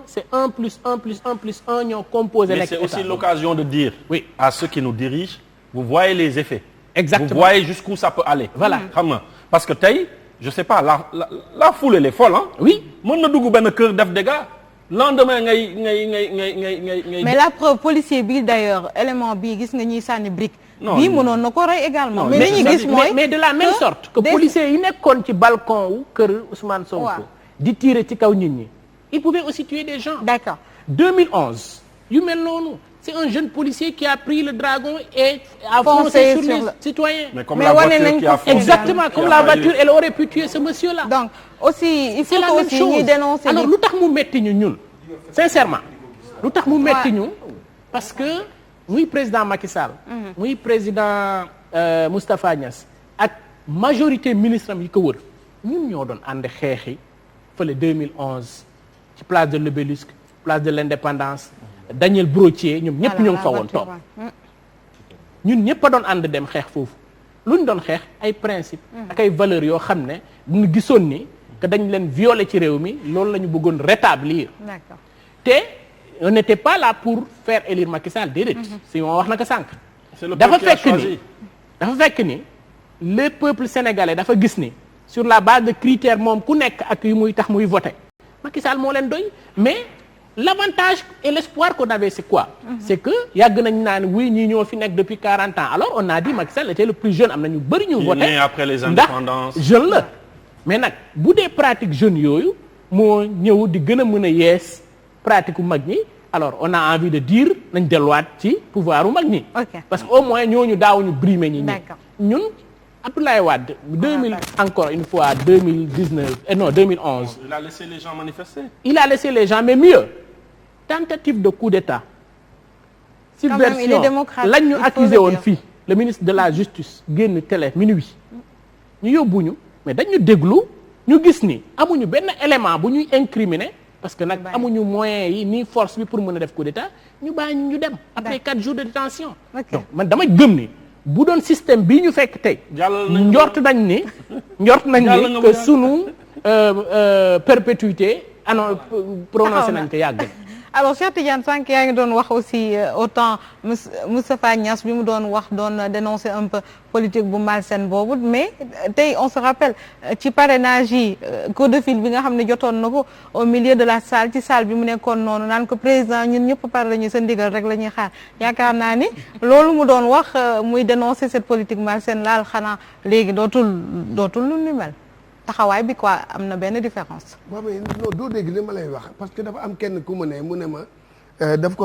c'est 1 plus 1 plus 1 plus 1 ñoo composé. Mais c'est aussi l'occasion de dire oui. à ceux qui nous dirigent vous voyez les effets. Exactement. Vous voyez jusqu'où ça peut aller. Voilà xam nga parce que tey je sais pas la foule elle est folle hein. oui mën na dugg benn kër def dégâts lendemain ngay. mais la preuve policier bi d'ailleurs élément bii gis nga ñuy sànni brique. non bii mënoon na ko rey également. non, mais dañuy gis mooy mais de la même sorte que policiers yi nekkoon ci balcon wu kër Ousmane Sonko. waaw di tirer ci kaw nit ñi. ils pouvaient aussi tuer des gens. d'accord 2011 yu mel noonu. C'est un jeune policier qui a pris le dragon et a foncé sur les citoyens. Mais comme la voiture qui a foncé. Exactement, comme la voiture, elle aurait pu tuer ce monsieur-là. Donc, aussi, il faut la que même aussi chose. ñuy dénoncer. Alors, lu tax mu metti ñu ñun sincèrement lu tax mu metti ñu parce que muy président Macky Sall. muy président Moustapha Niasse ak majorité ministre am yi ko wër ñun ñoo doon ànd xeexi fële 2011 ci place de l'Obélisque place de l'Indépendance. Daniel Brottier ñoom ñëpp ñoo ngi fa woon toog ñun ñëpp a doon ànd dem xeex foofu lu ñu doon xeex ay principe ak ay valeurs yoo xam ne ñu gisoon ni que dañ leen violer ci réew mi loolu la ñu bëggoon rétablir. D'accord. te on n'était pas là pour faire élire Macky Sall déedéet. si moo wax na ko sànq. dafa fekk ni le peuple sénégalais dafa gis ni sur la base de critères moom ku nekk ak yu muy tax muy voter Macky Sall moo leen doy mais. L'avantage et l'espoir qu'on avait c'est quoi? C'est que yàgg nañ naan oui ñii ñoo fi nekk depuis 40 ans alors on a dit Macky Sall était le plus jeune am na ñu bëri ñu voté né après les indépendances ndax jeune la mais nag bu dee pratique jeunes yooyu moo ñëw di gën a mën a yees pratique u mag ñi alors on a envie de dire nañ delluwaat ci pouvoir u mag ñi parce que au moins ñooñu daawuñu brimer ñi ñun Abdoulaye Wade 2000 encore une fois 2019 non 2011 il a laissé les gens manifester. Il a laissé les gens mais mieux tentative de coup d'État subversion lañ ñu accusé woon fii le ministre de la justice génn télé minuit ñu yóbbuñu mais dañu déglu ñu gis ni amuñu benn élément bu ñuy incriminer parce que nag amuñu moyens yi ni force bi pour mën a def coup d'État ñu bàyyi ñu dem après 4 jours de détention donc man dama gëm ni bu doon système bii ñu fekk tey njort nañ ni que sunu perpétuité prononcé nañ ko yàgg alors Cheikh Tidiane sànq yaa ngi doon wax aussi autant Moustapha Niasse bi mu doon wax doon dénoncer un peu politique bu malsaine boobu mais tey on se rappelle ci parrainage yi coup de fil bi nga xam ne jotoon na ko au milieu de la salle ci salle bi mu nekkoon noonu naan ko président ñun ñëpp pare la ñuy sa ndigal rek la ñuy xaar yaakaar naa ni loolu mu doon wax muy dénoncer cette politique malsaine laal xanaa léegi dootul lu ni mel taxawaay bi quoi am na benn différence. waaw mais non doo dégg li ma lay wax parce que dafa am kenn ku mu ne ma daf ko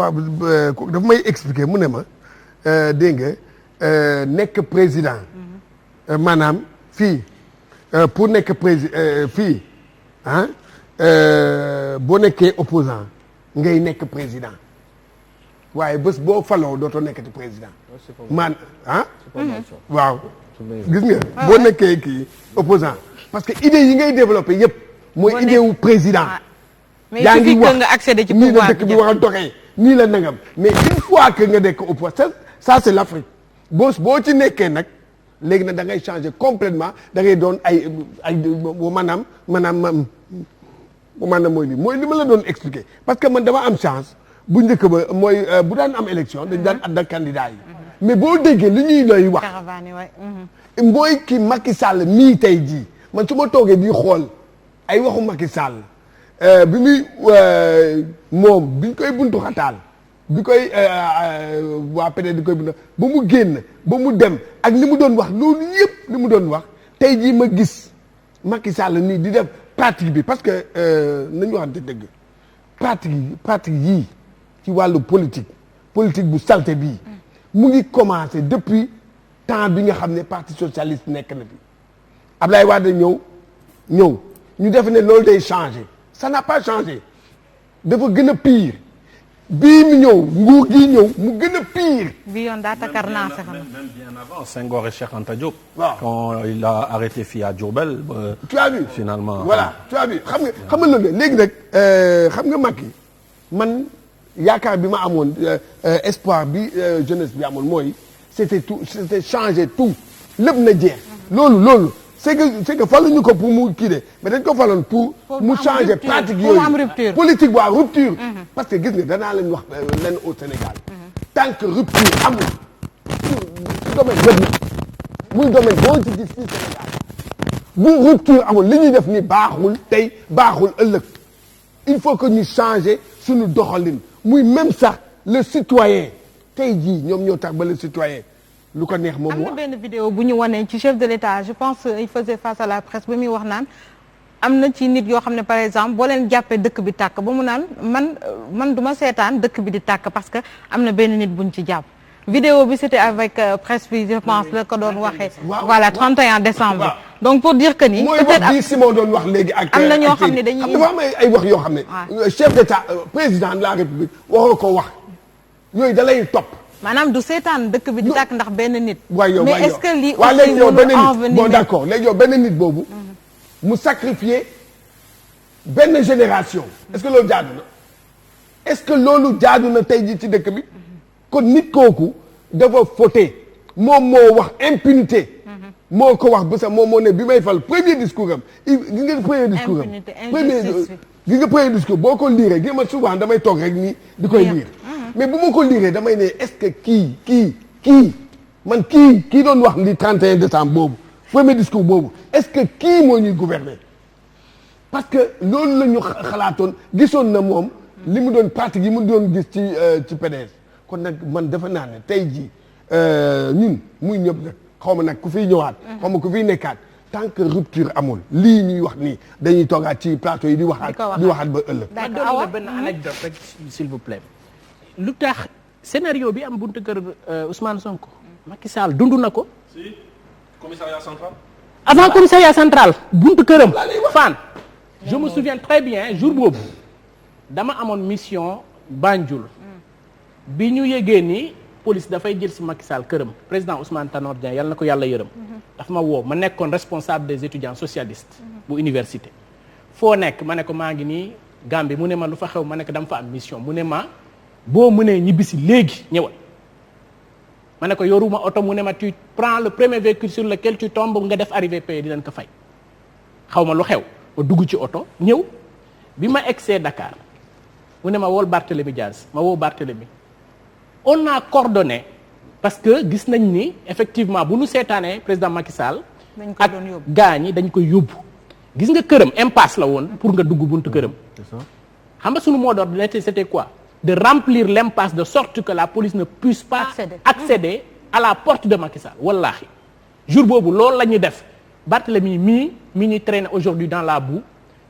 daf may expliquer mu ne ma dégg nga nekk président maanaam fii pour nekk fii boo nekkee opposant ngay nekk président waaye bés boo faloo dootoo nekkati président waaw gis nga boo nekkee kii opposant parce que idée yi ngay développé yëpp mooy idée wu président mais yaa ngi wax nga accéder ci pouvoir dëkk bi war a doxee nii la nangam mais une fois que nga nekk au pouvoir ça c'est l'Afrique boo ci nekkee nag léegi nag da ngay changer complètement da ngay doon ay maanaam mooy li ma la doon expliquer parce que man dama am chance bu njëkk ba mooy bu daan am élection dañ daan ànd ak candidat yi mais boo déggee li ñuy lay wax mooy ki Macky Sall mii tey jii man su ma toogee di xool ay waxu Macky Sall bi muy moom biñ koy buntu xataal bi koy waa peut-être di koy buntu ba mu génn ba mu dem ak li mu doon wax loolu yëpp li mu doon wax tey jii ma gis Macky Sall nii di def pratique bi parce que nañu waxante dëgg pratique yii ci wàllu politique bu salte bii mu ngi commencé depuis temps bi nga xam ne parti socialiste nekk na bi Ablaye Wade ñëw ñu def ne loolu day changé ça n'a pas changé dafa gën a pire bii mu ñëw nguur gi ñëw mu gën a pire. bi yoon daa takar naa sax même bien avant Senghor et Cheikh Anta Diop. waaw quand il a arrêté fii à Diourbel. tu as vu finalement. voilà tu as vu xam nga loolu léegi nag xam nga Macky man yaakaar bi ma amoon espoir bi jeunesse bi amoon mooy c'était changer tout lépp na jeex. loolu. c'est que faluñu ko pour mu kii de mais dañ ko faloon pour mu changer pratique yooyu politique waa rupture parce que gis nga danaa leen wax leen au Sénégal tant que rupture amul ci domaine yëpp na muy domaine boo ci gis fii Sénégal bu rupture amul li ñuy def ni baaxul tey baaxul ëllëg il faut que ñu changer suñu doxalin muy même sax le citoyen tey jii ñoom ñoo tax ba le citoyen lu ko neex moom am na benn vidéo bu ñu wanee ci chef de l'État je pense il faisait face à la presse ba muy wax naan am na ci nit yoo xam ne par exemple boo leen jàppee dëkk bi tàkk ba mu naan man du ma seetaan dëkk bi di tàkk parce que am na benn nit buñ ci jàpp vidéo bi c'était avec presse bi je pense la ko doon waxee voilà 31 décembre donc pour dire que ni peut-être mooy Simon doon wax léegi ak am na ñoo xam ne dañuy dafa am ay wax yoo xam ne chef d'État président de la République waxoo ko wax yooyu da lay topp maanaam du seetaan dëkk bi di tàkk ndax benn nit. mais est-ce que lii aussi mënul envenir bon d'accord léegi yow benn nit boobu. mu sacrifier benn génération. est-ce que loolu jaadu na est-ce que loolu jaadu na tey jii ci dëkk bi. kon nit kooku dafa fauté moom moo wax impunité. moo ko wax ba sax moom moo ne bi may fal premier discours am gis nga premier discours am. gis nga premier discours boo ko liiree gis nga souvent damay toog rek nii di koy liir. mais bu ma ko liiree damay ne est-ce que kii doon wax li 31 décembre boobu premier discours boobu est-ce que kii moo ñuy gouverner parce que loolu la ñu xalaatoon gisoon na moom li mu doon pratique yi mu doon gis ci PDS kon nag man dafa naa ne tey jii ñun muy ñëpp nag xaw ma nag ku fiy ñëwaat xaw ma ku fiy nekkaat tant que rupture amul lii ñuy wax nii dañuy toogaat ci plateau yi di waxaat ba ëllëg. d'accord awa benn anecdote rek s'il vous plaît. lu tax scénario bi am buntu kër Ousmane Sonko. Macky Sall dund na ko. si commissariat central. avant commissariat central buntu këram. Fann je me souviens très bien jour boobu dama amoon mission Banjul. bi ñu yëgee ni police dafay jël si Macky Sall këram président Ousmane Tanor Dieng yàlla na ko yàlla yërëm. daf ma woo ma nekkoon responsable des étudiants socialistes. bu université. foo nekk ma ne ko maa ngi nii Gambie mu ne ma lu fa xew ma ne ko dama fa am mission mu ne ma. boo mënee ñibbisi léegi ñëwal ma ne ko yoruma oto mu ne ma tu prends le premier véhicule sur lequel tu tombes nga def arrivé payé dinañ ko fay xaw ma lu xew ma dugg ci oto ñëw bi ma egsee Dakar mu ne ma wool Barthélémy Diaz ma woo Barthélémy on a coordonné parce que gis nañ ni effectivement bu ñu seetaanee président Macky Sall ak gaa ñi dañ koy yóbbu gis nga këram impasse la woon pour nga dugg buntu këram xam nga sunu mot d'ordre c'était quoi de remplir l'impasse de sorte que la police ne puisse pas accéder à la porte de Macky Sall wallahi jour boobu loolu la ñu def Barthélémy mi ñuy traîner aujourd'hui dans la boue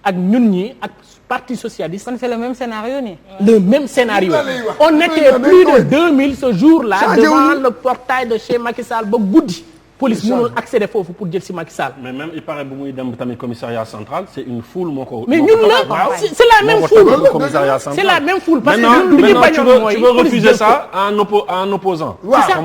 ak ñun ñi ak parti socialiste. kon c'est le même scénario nii. le même scénario on était plus de 2000 ce jour-là devant le portail de chez Macky Sall ba guddi police mënul accéder foofu pour jël si Macky Sall. mais même il paraît bu muy dem tamit commissariat central c'est une foule moo ko. mais ñun la c'est la même foule. commissariat central c'est la même foule parce que maintenant li ñu bañoon mooy tu veux refuser ça en opposant. waaw c'est ça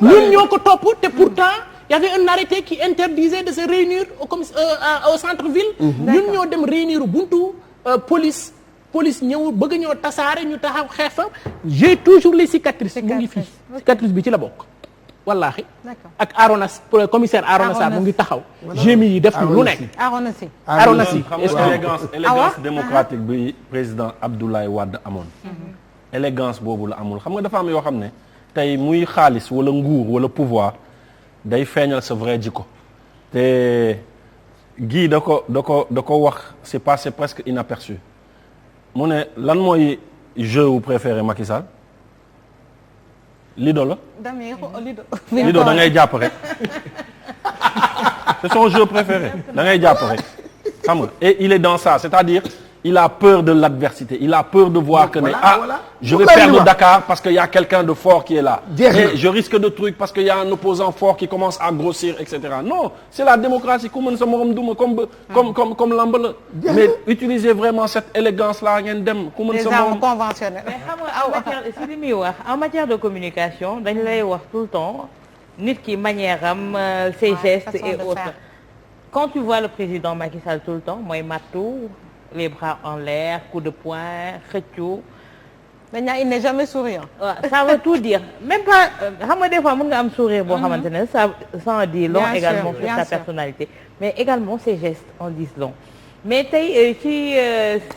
ñun ñoo ko topp te pourtant il y avait un arrêté qui interdisait de se réunir au centre-ville. ñun ñoo dem réunir buntu police police ñëw bëgg ñoo tasaare ñu taxaw xeex fa j'ai toujours les cicatrices mu ngi fii cicatrice bi ci la bokk wallaahi ak commissaire Arona Sarr mu ngi taxaw gémi yi def lu nekk Arona Sy xam nga élégance démocratique bi président Abdoulaye Wade amoon élégance boobu la amul xam nga dafa am yoo xam ne tey muy xaalis wala nguur wala pouvoir day feeñal sa vrai jikko te gii da ko wax c'est passé presque inaperçu mu ne lan mooy jeu wu préféré Macky Sall Lido la. Lido da ngay jàpp rek c'est son jeu préféré da ngay jàpp rek xam nga et il est dans ça c'est-à-dire il a peur de l'adversité il a peur de voir que je vais perdre Dakar parce que y a quelqu'un de fort qui est là et je risque de trucs parce que y a un opposant fort qui commence à grossir etc. Non c'est la démocratie ku mën sa morom duma comme lamb la mais utilisez vraiment cette élégance là ngeen dem ku mën sa morom conventionnel mais xam nga si li muy wax en matière de communication dañ lay wax tout le temps nit ki manière am ses gestes et autres quand tu vois le président Macky Sall tout le temps mooy mattu les bras en l'air coup de poing xëccu. maintenant il n'est jamais souriant. waaw ça veut tout dire même pas xam nga des fois mën nga am sourire boo xamante ne ça en dit long également sur ta personnalité mais également ses gestes en disent long mais tey ci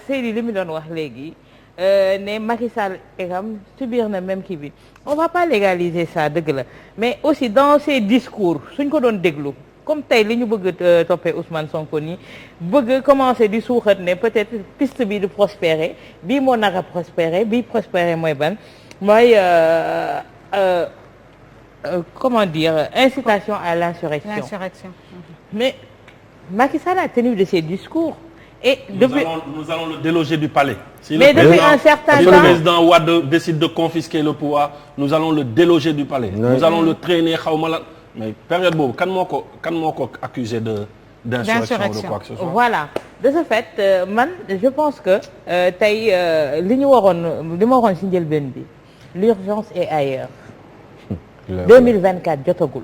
Seydi li mu doon wax léegi ne Macky Sall egam subir na même kii bi on va pas légaliser ça dëgg la mais aussi dans ses discours suñ ko doon déglu comme tey li ñu bëgg toppee Ousmane Sonko nii bëgg commencer di suuxat ne peut-être piste bi du prospérer bii moo nar a prospérer bii prospérer mooy ban mooy comment dire incitation à l'insurrection. Mais Macky Sall a tenu de ses discours et nous allons le déloger du palais. Si mais depuis un certain temps, le président Wade décide de confisquer le pouvoir, nous allons le déloger du palais. Nous allons le traîner xawma la mais période boobu kan moo ko accusé d'insurrection ou de quoi que ce soit. Voilà de ce fait man je pense que tey li ma waroon ci njëlbeen bi l'urgence est ailleurs. 2024 jotagul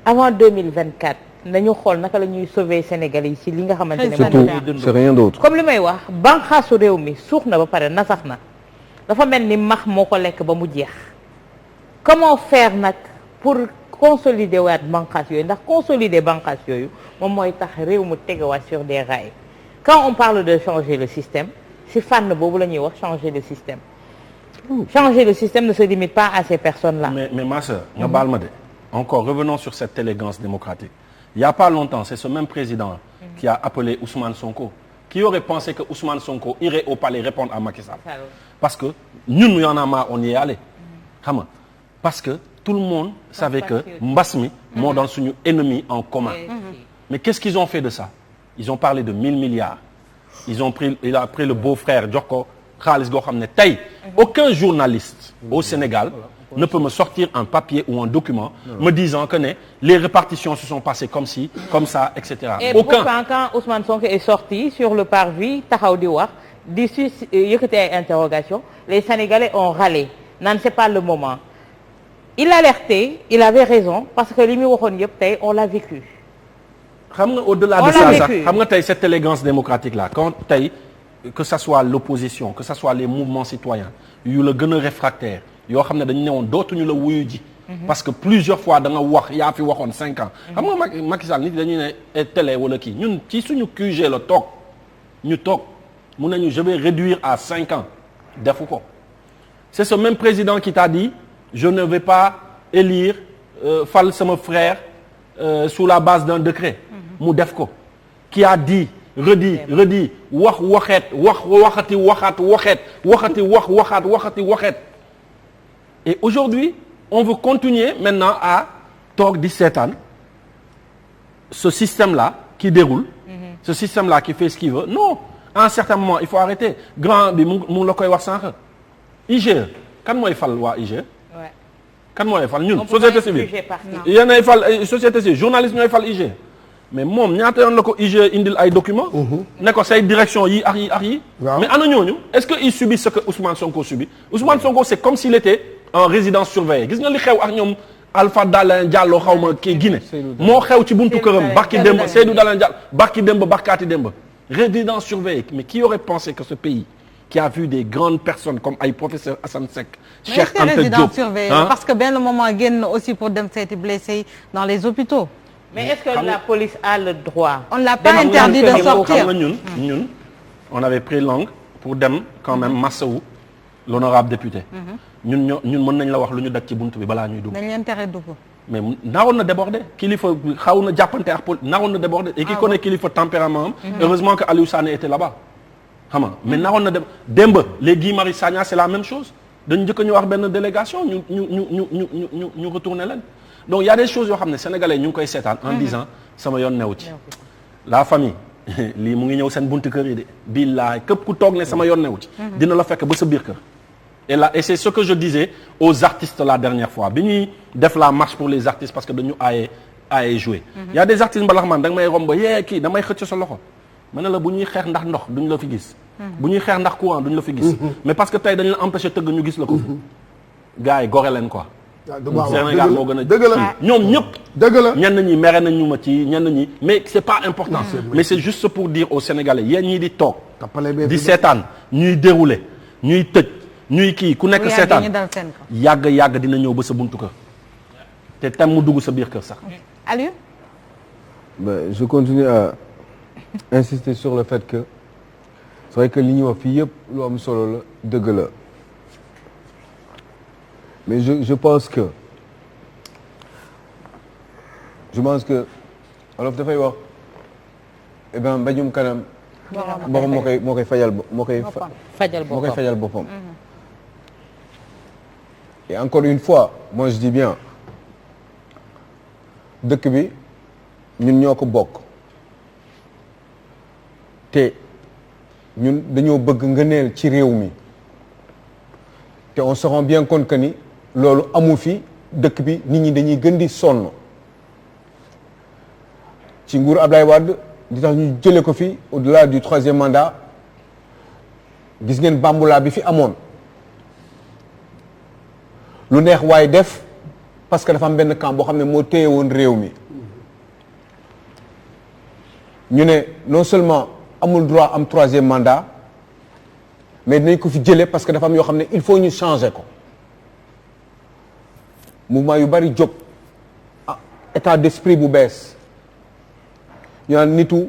avant 2024 nañu xool naka la ñuy sauver Sénégalais yi ci li nga xamante ne moom la ñuy dund. C'est rien d'autre. comme li may wax banqaasu réew mi suux na ba pare nasax na dafa mel ni max moo ko lekk ba mu jeex comment faire nag pour consolider waat banqaas yooyu ndax consolider banqaas yooyu moom mooy tax réew mu tegawaat sur des rails quand on parle de changer le système si fànn boobu la ñuy wax changer le système. Changer le système ne se limite pas à ces personnes-là. Mais ma sœur, nga baal ma de. Encore, revenons sur cette élégance démocratique. Il y a pas longtemps, c'est ce même président qui a appelé Ousmane Sonko. Qui aurait pensé que Ousmane Sonko irait au palais répondre à Macky Sall? Parce que ñun y'en a marre, on y est allé. Xam nga parce que tout le monde savait que mbas mi moo doon suñu ennemi en commun. Mais qu'est-ce qu'ils ont fait de ça? Ils ont parlé de 1000 milliards. Il a pris le beau-frère jox ko xaalis goo xam ne tey aucun journaliste au Sénégal ne peut me sortir un papier ou un document me disant que ne les répartitions se sont passées comme ci, comme ça, etc. Et aucun. Pourtant, quand Ousmane Sonko est sorti sur le parvis taxaw di wax di su yëkkati ay interrogations les Sénégalais ont râlé naan c'est pas le moment. Il alertait, il avait raison parce que li mu waxoon yëpp tey on l'a vécu. Xam nga au-delà de ça sax xam nga tey cette élégance démocratique là quand tey que ça soit l'opposition que ça soit les mouvements citoyens yu la gën a réfractaire yoo xam ne dañu ne woon dootuñu la wuyu ji parce que plusieurs fois da nga wax yaa fi waxoon 5 ans xam nga Macky Sall nit dañuy ne télé wala kii ñun ci suñu QG la toog ñu toog mun nañu je vais réduire à 5 ans defu ko c'est ce même président qui t'a dit je ne vais pas élire fal sama frère sous la base d'un décret mu def ko qui a dit redit waxati waxeet et aujourd'hui on veut continuer maintenant à toog di seetaan ce système-là qui déroule ce système-là qui fait ce qu'il veut non à un certain moment il faut arrêter grand bi mu la koy wax sànq IGE kan mooy fal waa IGE kan mooy fal ñun société civile yéen ay fal société civile journaliste ñooy fal IGE mais moom ñaata yoon la ko IGE indil ay documents. ne ko say direction yi ak yi. mais ana ñooñu est-ce que il subit ce que Ousmane Sonko subit Ousmane Sonko c'est comme s'il était en résidence surveillée gis nga li xew ak ñoom Alpha Dalin Diallo xaw ma kii Guinée. moo xew ci buntu këram barki démb Seydou Dalin Diallo barki démb barkaati démb résidence surveillée mais qui aurait pensé que ce pays qui a vu des grandes personnes comme ay professeur Assane Seck. mais Cheikh est-ce que Anta résidence Diop surveillée hein? parce que benn moment génn aussi pour dem seeti blessé yi dans les hôpitaux. mais est-ce que la police a le droit. on l'a pas interdit de sortir. xam nga ñun on avait pris langue pour dem quand même massawu l'honorable député. ñun mën nañ la wax lu ñu daj ci buntu bi balaa ñuy dugg. dañ leen tere dugg. mais naroon na déborder kilifa xaw na jàppante ak naroon na déborder et qui connaît kilifa tempérament am. heureusement que Aliou Sané était là-bas. xam nga mais naroon na dem démb les Guy Marius Sagna c'est la même chose dañu njëkk ñu wax benn délégation ñu retourner leen donc il y a des choses yoo xam ne sénégalais ñu ngi koy seetaan en disant sama yoon newu ci la famille lii mu ngi ñëw seen buntu kër yi de billaay képp ku toog ne sama yoon newu ci dina la fekk ba sa biir kër et c'est ce que je disais aux artistes la dernière fois bi ñuy def la marche pour les artistes parce que dañu aaye jouer il y a des artistes mbalax man da nga may romb yee kii damay xëcc sa loxo ma ne la bu ñuy xeex ndax ndox duñ la fi gis bu ñuy xeex ndax courant duñ la fi gis mais parce que tey dañ la empêché tëgg ñu gis la ko fi gars yi gore leen quoi Sénégal moo gën a dëgg la ñoom ñëpp dëgg la ñenn ñi mere nañ ñu ma ci ñenn ñi mais c'est pas important mais c'est juste pour dire aux Sénégalais yéen ñii di toog di seetaan ñuy dérouler ñuy tëj ñuy kii ku nekk seetaan yàgg dina ñëw ba sa buntu kër te tam mu dugg sa biir kër sax Aliou je continue à insister sur le fait que c'est vrai que li ñuy wax fii yëpp lu am solo la dëgg la mais je pense que wolof dafay wax eh bien mbéjum kanam boppam moo koy fajal boppam et encore une fois moi je dis bien dëkk bi ñun ñoo ko bokk te ñun dañoo bëgg ngëneel ci réew mi te on se rend bien compte que ni loolu amu fi dëkk bi nit ñi dañuy gën di sonn ci nguur Ablaye Wade di tax ñu jëlee ko fi au-delà du 3e mandat gis ngeen bambula bi fi amoon lu neex waaye def parce que dafa am benn camp boo xam ne moo téye woon réew mi ñu ne non seulement amul droit am 3e mandat mais dinañ ko fi jëlee parce que dafa am yoo xam ne il faut ñu changer ko mouvement yu bari jóg état d'esprit bu bees ñu naan nitu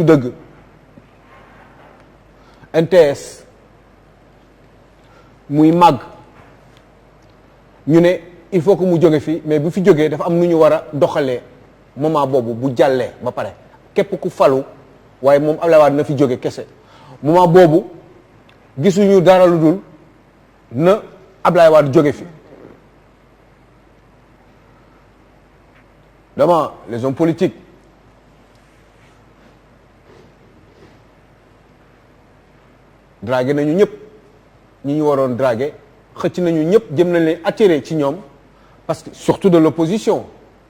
dëgg NTS muy màgg ñu ne il faut que mu jóge fi mais bu fi jógee dafa am nu ñu war a doxalee moment boobu bu jàllee ba pare képp ku falu waaye moom Abdoulaye Wade na fi jóge kese moment boobu gisuñu dara lu dul na Abdoulaye Wade jóge fi dama les hommes politiques dragué nañu ñëpp ñi ñu waroon dragué xëcc nañu ñëpp jëm nañ leen attiré ci ñoom parce que surtout de l'opposition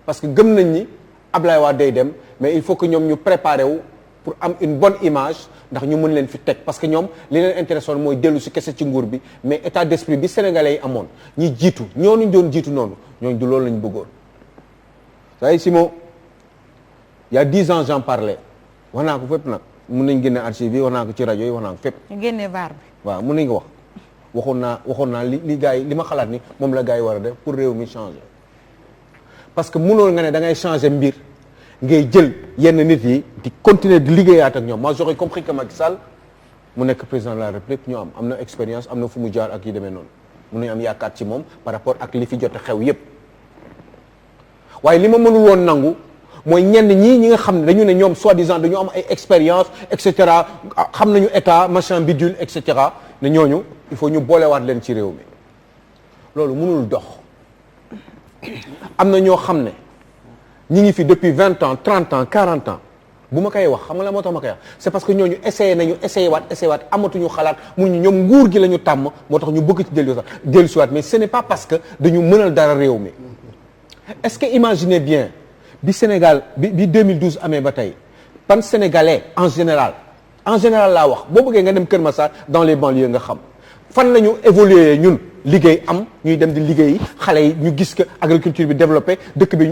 parce que gëm nañ ni Abdoulaye Wade day dem mais il faut que ñoom ñu préparé wu pour am une bonne image ndax ñu mën leen fi teg parce que ñoom li leen intéressé woon mooy dellu si kese ci nguur bi mais état d'esprit bi sénégalais yi amoon ñi jiitu ñooñu doon jiitu noonu ñooñu du loolu lañu bëggoon. ça Simon il y a 10 ans j'en parlais wax naa ko fépp nag mën nañ génne archive yi wax naa ko ci rajo yi wax naa ko fépp. ñu génne vaar bi. waaw mën nañ ko wax waxoon naa li gars yi li ma xalaat ni moom la gars yi war a def pour réew mi changer parce que mënoon nga ne da ngay changer mbir ngay jël yenn nit yi di continuer di liggéeyaat ak ñoom moi j'aurais compris que Macky Sall mu nekk président de la République ñu am na expérience am na fu mu jaar ak yi demee noonu mën nañu am yaakaar ci moom par rapport ak li fi jot a xew yépp waaye li ma mënul woon nangu mooy ñenn ñi nga xam ne dañu ne ñoom soi-disant dañu am ay expérience et cetera xam nañu état machin bidule et cetera ne ñooñu il faut ñu boolewaat leen ci réew mi loolu mënul dox am na ñoo xam ne ñi ngi fi depuis 20 ans 30 ans 40 ans bu ma koy wax xam nga la moo tax ma koy wax c'est parce que ñooñu essayé waat amatuñu xalaat mënuñu ñoom nguur gi la ñu tàmm moo tax ñu bëgg ci dellusiwaat mais ce n'est pas parce que dañu mënal dara réew mi est-ce que imaginez bien bi Sénégal bi 2012 amee ba tey ban Sénégalais en général laa wax boo bëggee nga dem Kër Massar dans les banlieues nga xam fan la ñu évoluer ñun liggéey am ñuy dem di liggéey xale yi ñu gis que agriculture bi développé dëkk bi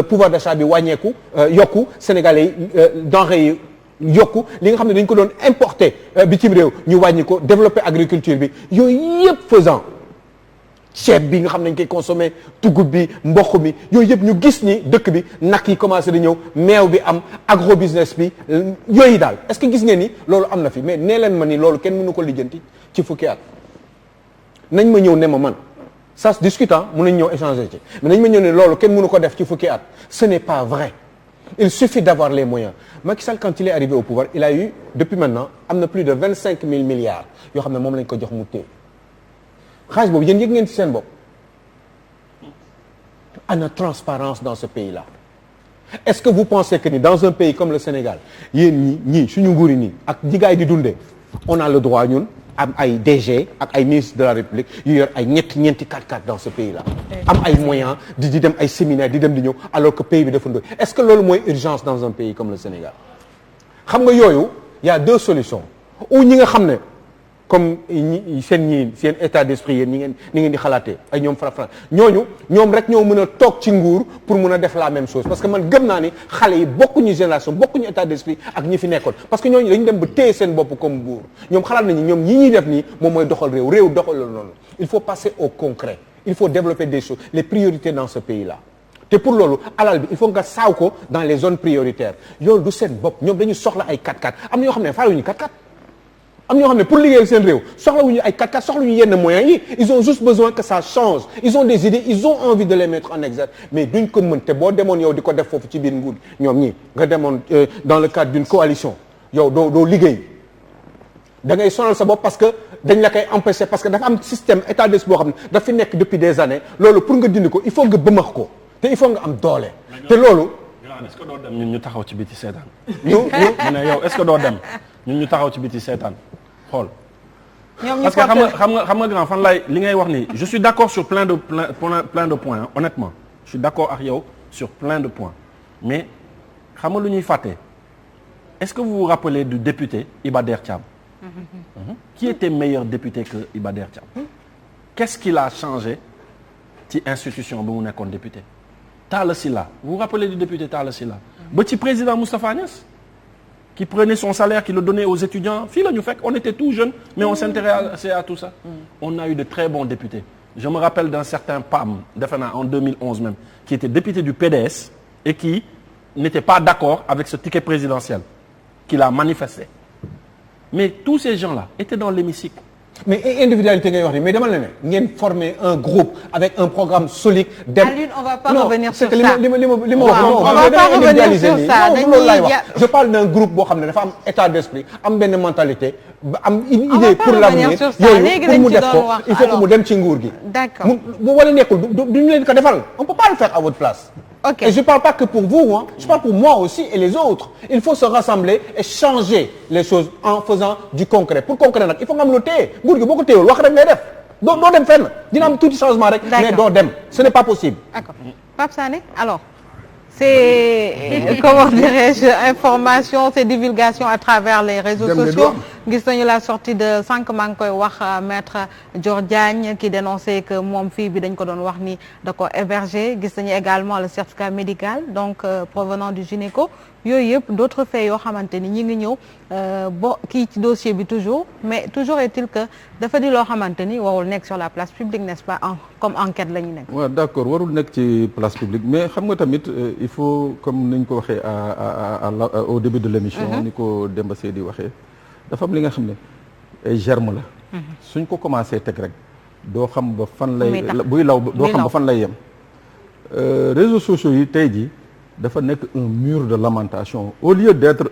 pouvoir d'achat bi wàññeeku yokku Sénégalais yi denrées yi yokku li nga xam ne dañ ko doon importer bitim réew ñu wàññi ko développer agriculture bi yooyu yëpp faisant ceeb bi nga xam ne dañ koy consommer dugub bi mboq mi yooyu yëpp ñu gis ni dëkk bi nag yi commencé di ñëw meew bi am agro business bi yooyu daal est-ce que gis ngeen ni loolu am na fi mais nee leen ma ni loolu kenn mënu ko lijjanti ci fukki at nañ ma ñëw ne ma man ça se discute mun nañ ñëw échanger ci mais nañ ma ñëw ne loolu kenn mënu ko def ci fukki at ce n'est pas vrai il suffit d'avoir les moyens Macky Sall quand il est arrivé au pouvoir il a eu depuis maintenant am na plus de 25 000 milliards yoo xam ne moom lañ ko jox mu téye xaalis boobu yéen yëg ngeen ci seen bopp ana transparence dans ce pays-là est-ce que vous pensez que ni dans un pays comme le Sénégal yéen ñii suñu nguur yi nii ak ñi gaay di dundee on a le droit ñun am ay DG ak ay ministre de la République yu yor ay ñeenti 4x4 dans ce pays-là am ay moyens di dem ay séminaires di dem di ñëw alors que pays bi dafa ndoy est-ce que loolu mooy urgence dans un pays comme le Sénégal xam nga yooyu y a deux solutions ou ñi nga xam ne comme seen état d'esprit yéen ni ngeen di xalaatee ay ñoom Fra ñoom rek ñoo mën a toog ci nguur pour mën a def la même chose parce que man gëm naa ni xale yi bokkuñu génération bokkuñu état d'esprit ak ñi fi nekkoon parce que ñooñu dañu dem ba téye seen bopp comme buur ñoom xalaat nañu ñoom ñi ñuy def nii moom mooy doxal réew doxal la noonu il faut passer au concret il faut développer des choses les priorités dans ce pays-là te pour loolu alal bi il faut nga saaw ko dans les zones prioritaires loolu du seen bopp ñoom dañu soxla ay 4x4 am na ñoo xam ne faaluñu 4x4 am ñoo xam ne pour liggéeyal seen réew soxlawuñu ay 4x4 soxlawuñu yenn moyens yi ils ont juste besoin que ça change ils ont des idées ils ont envie de les mettre en exergue mais duñ ko mën te boo demoon yow di ko def foofu ci biir nguur ñoom ñi nga demoon dans le cadre d'une coalition yow doo liggéey da ngay sonal sa bopp parce que dañ la koy empêcher parce que dafa am système état d'esprit boo xam ne daf fi nekk depuis des années loolu pour nga dindi ko il faut nga bëmax ko te il faut nga am doole te loolu est-ce que doo dem ñun ñu taxaw ci biti seetaan ñu ne yow est-ce que doo dem ñun ñu taxaw ci biti seetaan xool parce que xam nga grand fan lay li ngay wax ni je suis d'accord sur plein de points hein, honnêtement je suis d'accord ak yow sur plein de points mais xam nga lu ñuy fàtte est-ce que vous vous rappelez du député Iba Der Thiam qui était meilleur député que Iba Der Thiam qu'est-ce qu'il a changé ci institution bi mu nekkoon député Talla Sylla vous vous rappelez du député Talla Sylla ba ci président Moustapha Niasse qui prenait son salaire, qui le donnait aux étudiants. Fii la ñu fekk, on était tout jeunes, mais on s'intéressait à tout ça. On a eu de très bons députés. Je me rappelle d'un certain Pam, en 2011 même, qui était député du PDS et qui n'était pas d'accord avec ce ticket présidentiel, qu'il a manifesté. Mais tous ces gens-là étaient dans l'hémicycle. mais individualité ngay wax ni mais dama la ne ngeen former un groupe avec un programme solide. dem Alioune on va pas revenir sur ça li ma wax on va pas revenir sur ça loolu laay wax je parle d'un groupe boo xam ne dafa am état d'esprit am benn mentalité am une idée pour l'avenir yooyu pour mu def ko il faut que mu dem ci nguur gi. d'accord bu wala nekkul duñu leen ko defal on peut pas le faire à votre place. ok et je parle pas que pour vous hein je parle pour moi aussi et les autres il faut se rassembler et changer les choses en faisant du concret pour concret nag il faut nga am lu téye nguur gi boo ko téyewul wax rek ngay def doo dem fenn dina am tuuti changement rek. mais doo dem ce n'est pas possible. d'accord Pape Sané alors c'est comment dirais-je information c'est divulgation à travers les réseaux sociaux gis nañu la sortie de sànq maa ngi koy wax maître Dior Diagne qui dénonçait que moom fii bi dañ ko doon wax ni da ko héberger gis nañu également le certificat médical donc provenant du gynéco yooyu yëpp d'autres faits yoo xamante ni ñi ngi ñëw kii ci dossier bi toujours mais toujours est-il que dafa di loo xamante ni warul nekk sur la place publique n'est-ce pas comme enquête la ñu nekk. waaw d'accord warul nekk ci place publique mais xam nga tamit il faut comme ni ñu ko waxee au début de l'émission. ni ko Demba Seydi waxee. dafa am li nga xam ne ay germe la. suñ ko commencé teg rek doo xam ba fan lay. buy law doo xam ba fan lay yem. réseaux sociaux yi tey jii dafa nekk un mur de lamentation au lieu d'être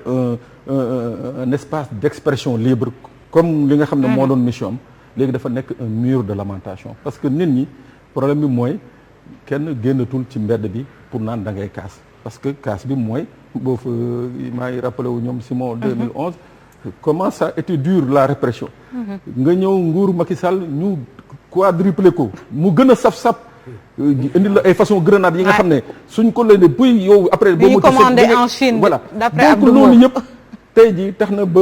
un espace d'expression libre comme li nga xam ne moo doon mission am léegi dafa nekk un mur de lamentation parce que nit ñi problème bi mooy kenn génnatul ci mbedd bi pour naan da ngay kaas parce que kaas bi mooy boo fa maa ngi rappelé wu ñoom Simon 2011. comment ça a été dur la répression nga ñëw nguuru Macky Sall ñu quadruplé ko mu gën a saf-saf indi la ay façon grenade yi nga xam ne suñ ko leen buy yow après boo mu commandé en Chine voilà d'après donc loolu yëpp tey jii tax na ba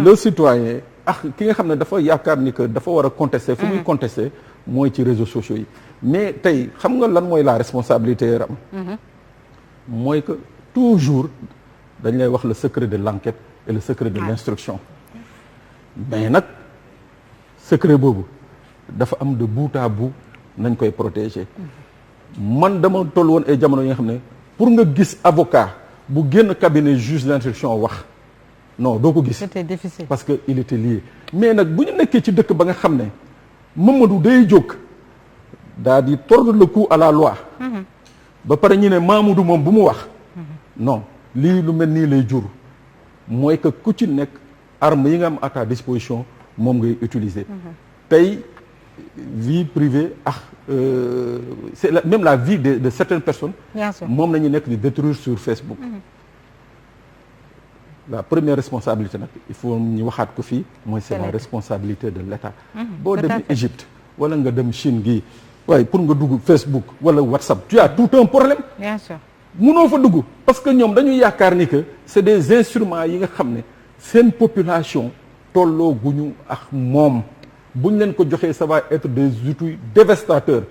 le citoyen ak ki nga xam ne dafa yaakaar ni que dafa war a contester fu muy contester mooy ci réseaux sociaux yi mais tey xam nga lan mooy la responsabilité am mooy que toujours dañ lay wax le secret de l'enquête et le secret de l'instruction mais nag secret boobu dafa am de bout à bout nañ koy protéger man dama toll woon ay jamono yi nga xam ne pour nga gis avocat bu génn cabinet juge d'instruction wax non doo ko gis. C'était difficile. parce que il était lié mais nag bu ñu nekkee ci dëkk ba nga xam ne Mamadou day jóg daa di tordre le cou à la loi. ba pare ñu ne Mamadou moom bu mu wax. non lii lu mel nii lay jur mooy que ku ci nekk arme yi nga am à ta disposition moom ngay utiliser. tey vie privée c'est même la vie de certaines personnes. Bien sûr. moom la ñu nekk di détruire sur Facebook. La première responsabilité nag il faut ñu waxaat ko fii mooy c'est la responsabilité de l'État. boo demee Égypte wala nga dem Chine gii waaye pour nga dugg Facebook wala WhatsApp tu as tout un problème. Bien sûr. munoo fa dugg parce que ñoom dañuy yaakaar ni que c'est des instruments yi nga xam ne seen population tolloo guñu ak moom buñ leen ko joxee ça va être des outils dévastateurs.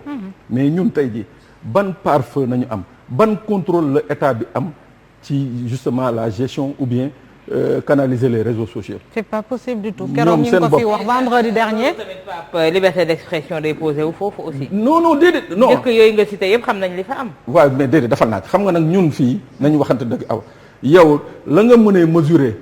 mais ñun tey ji ban pare-feu nañu am ban contrôle la état bi am ci justement la gestion ou bien canaliser les réseaux sociaux. C'est pas possible du tout. keroog ñu ngi ko fi wax vendredi dernier. liberté d'expression day posé wu foofu aussi. non déedéet non dëkk yooyu nga cité yëpp xam nañ li fa am. waaw mais déedéet dafa naaj xam nga nag ñun fii nañu waxante dëgg aw yow la nga mënee mesurer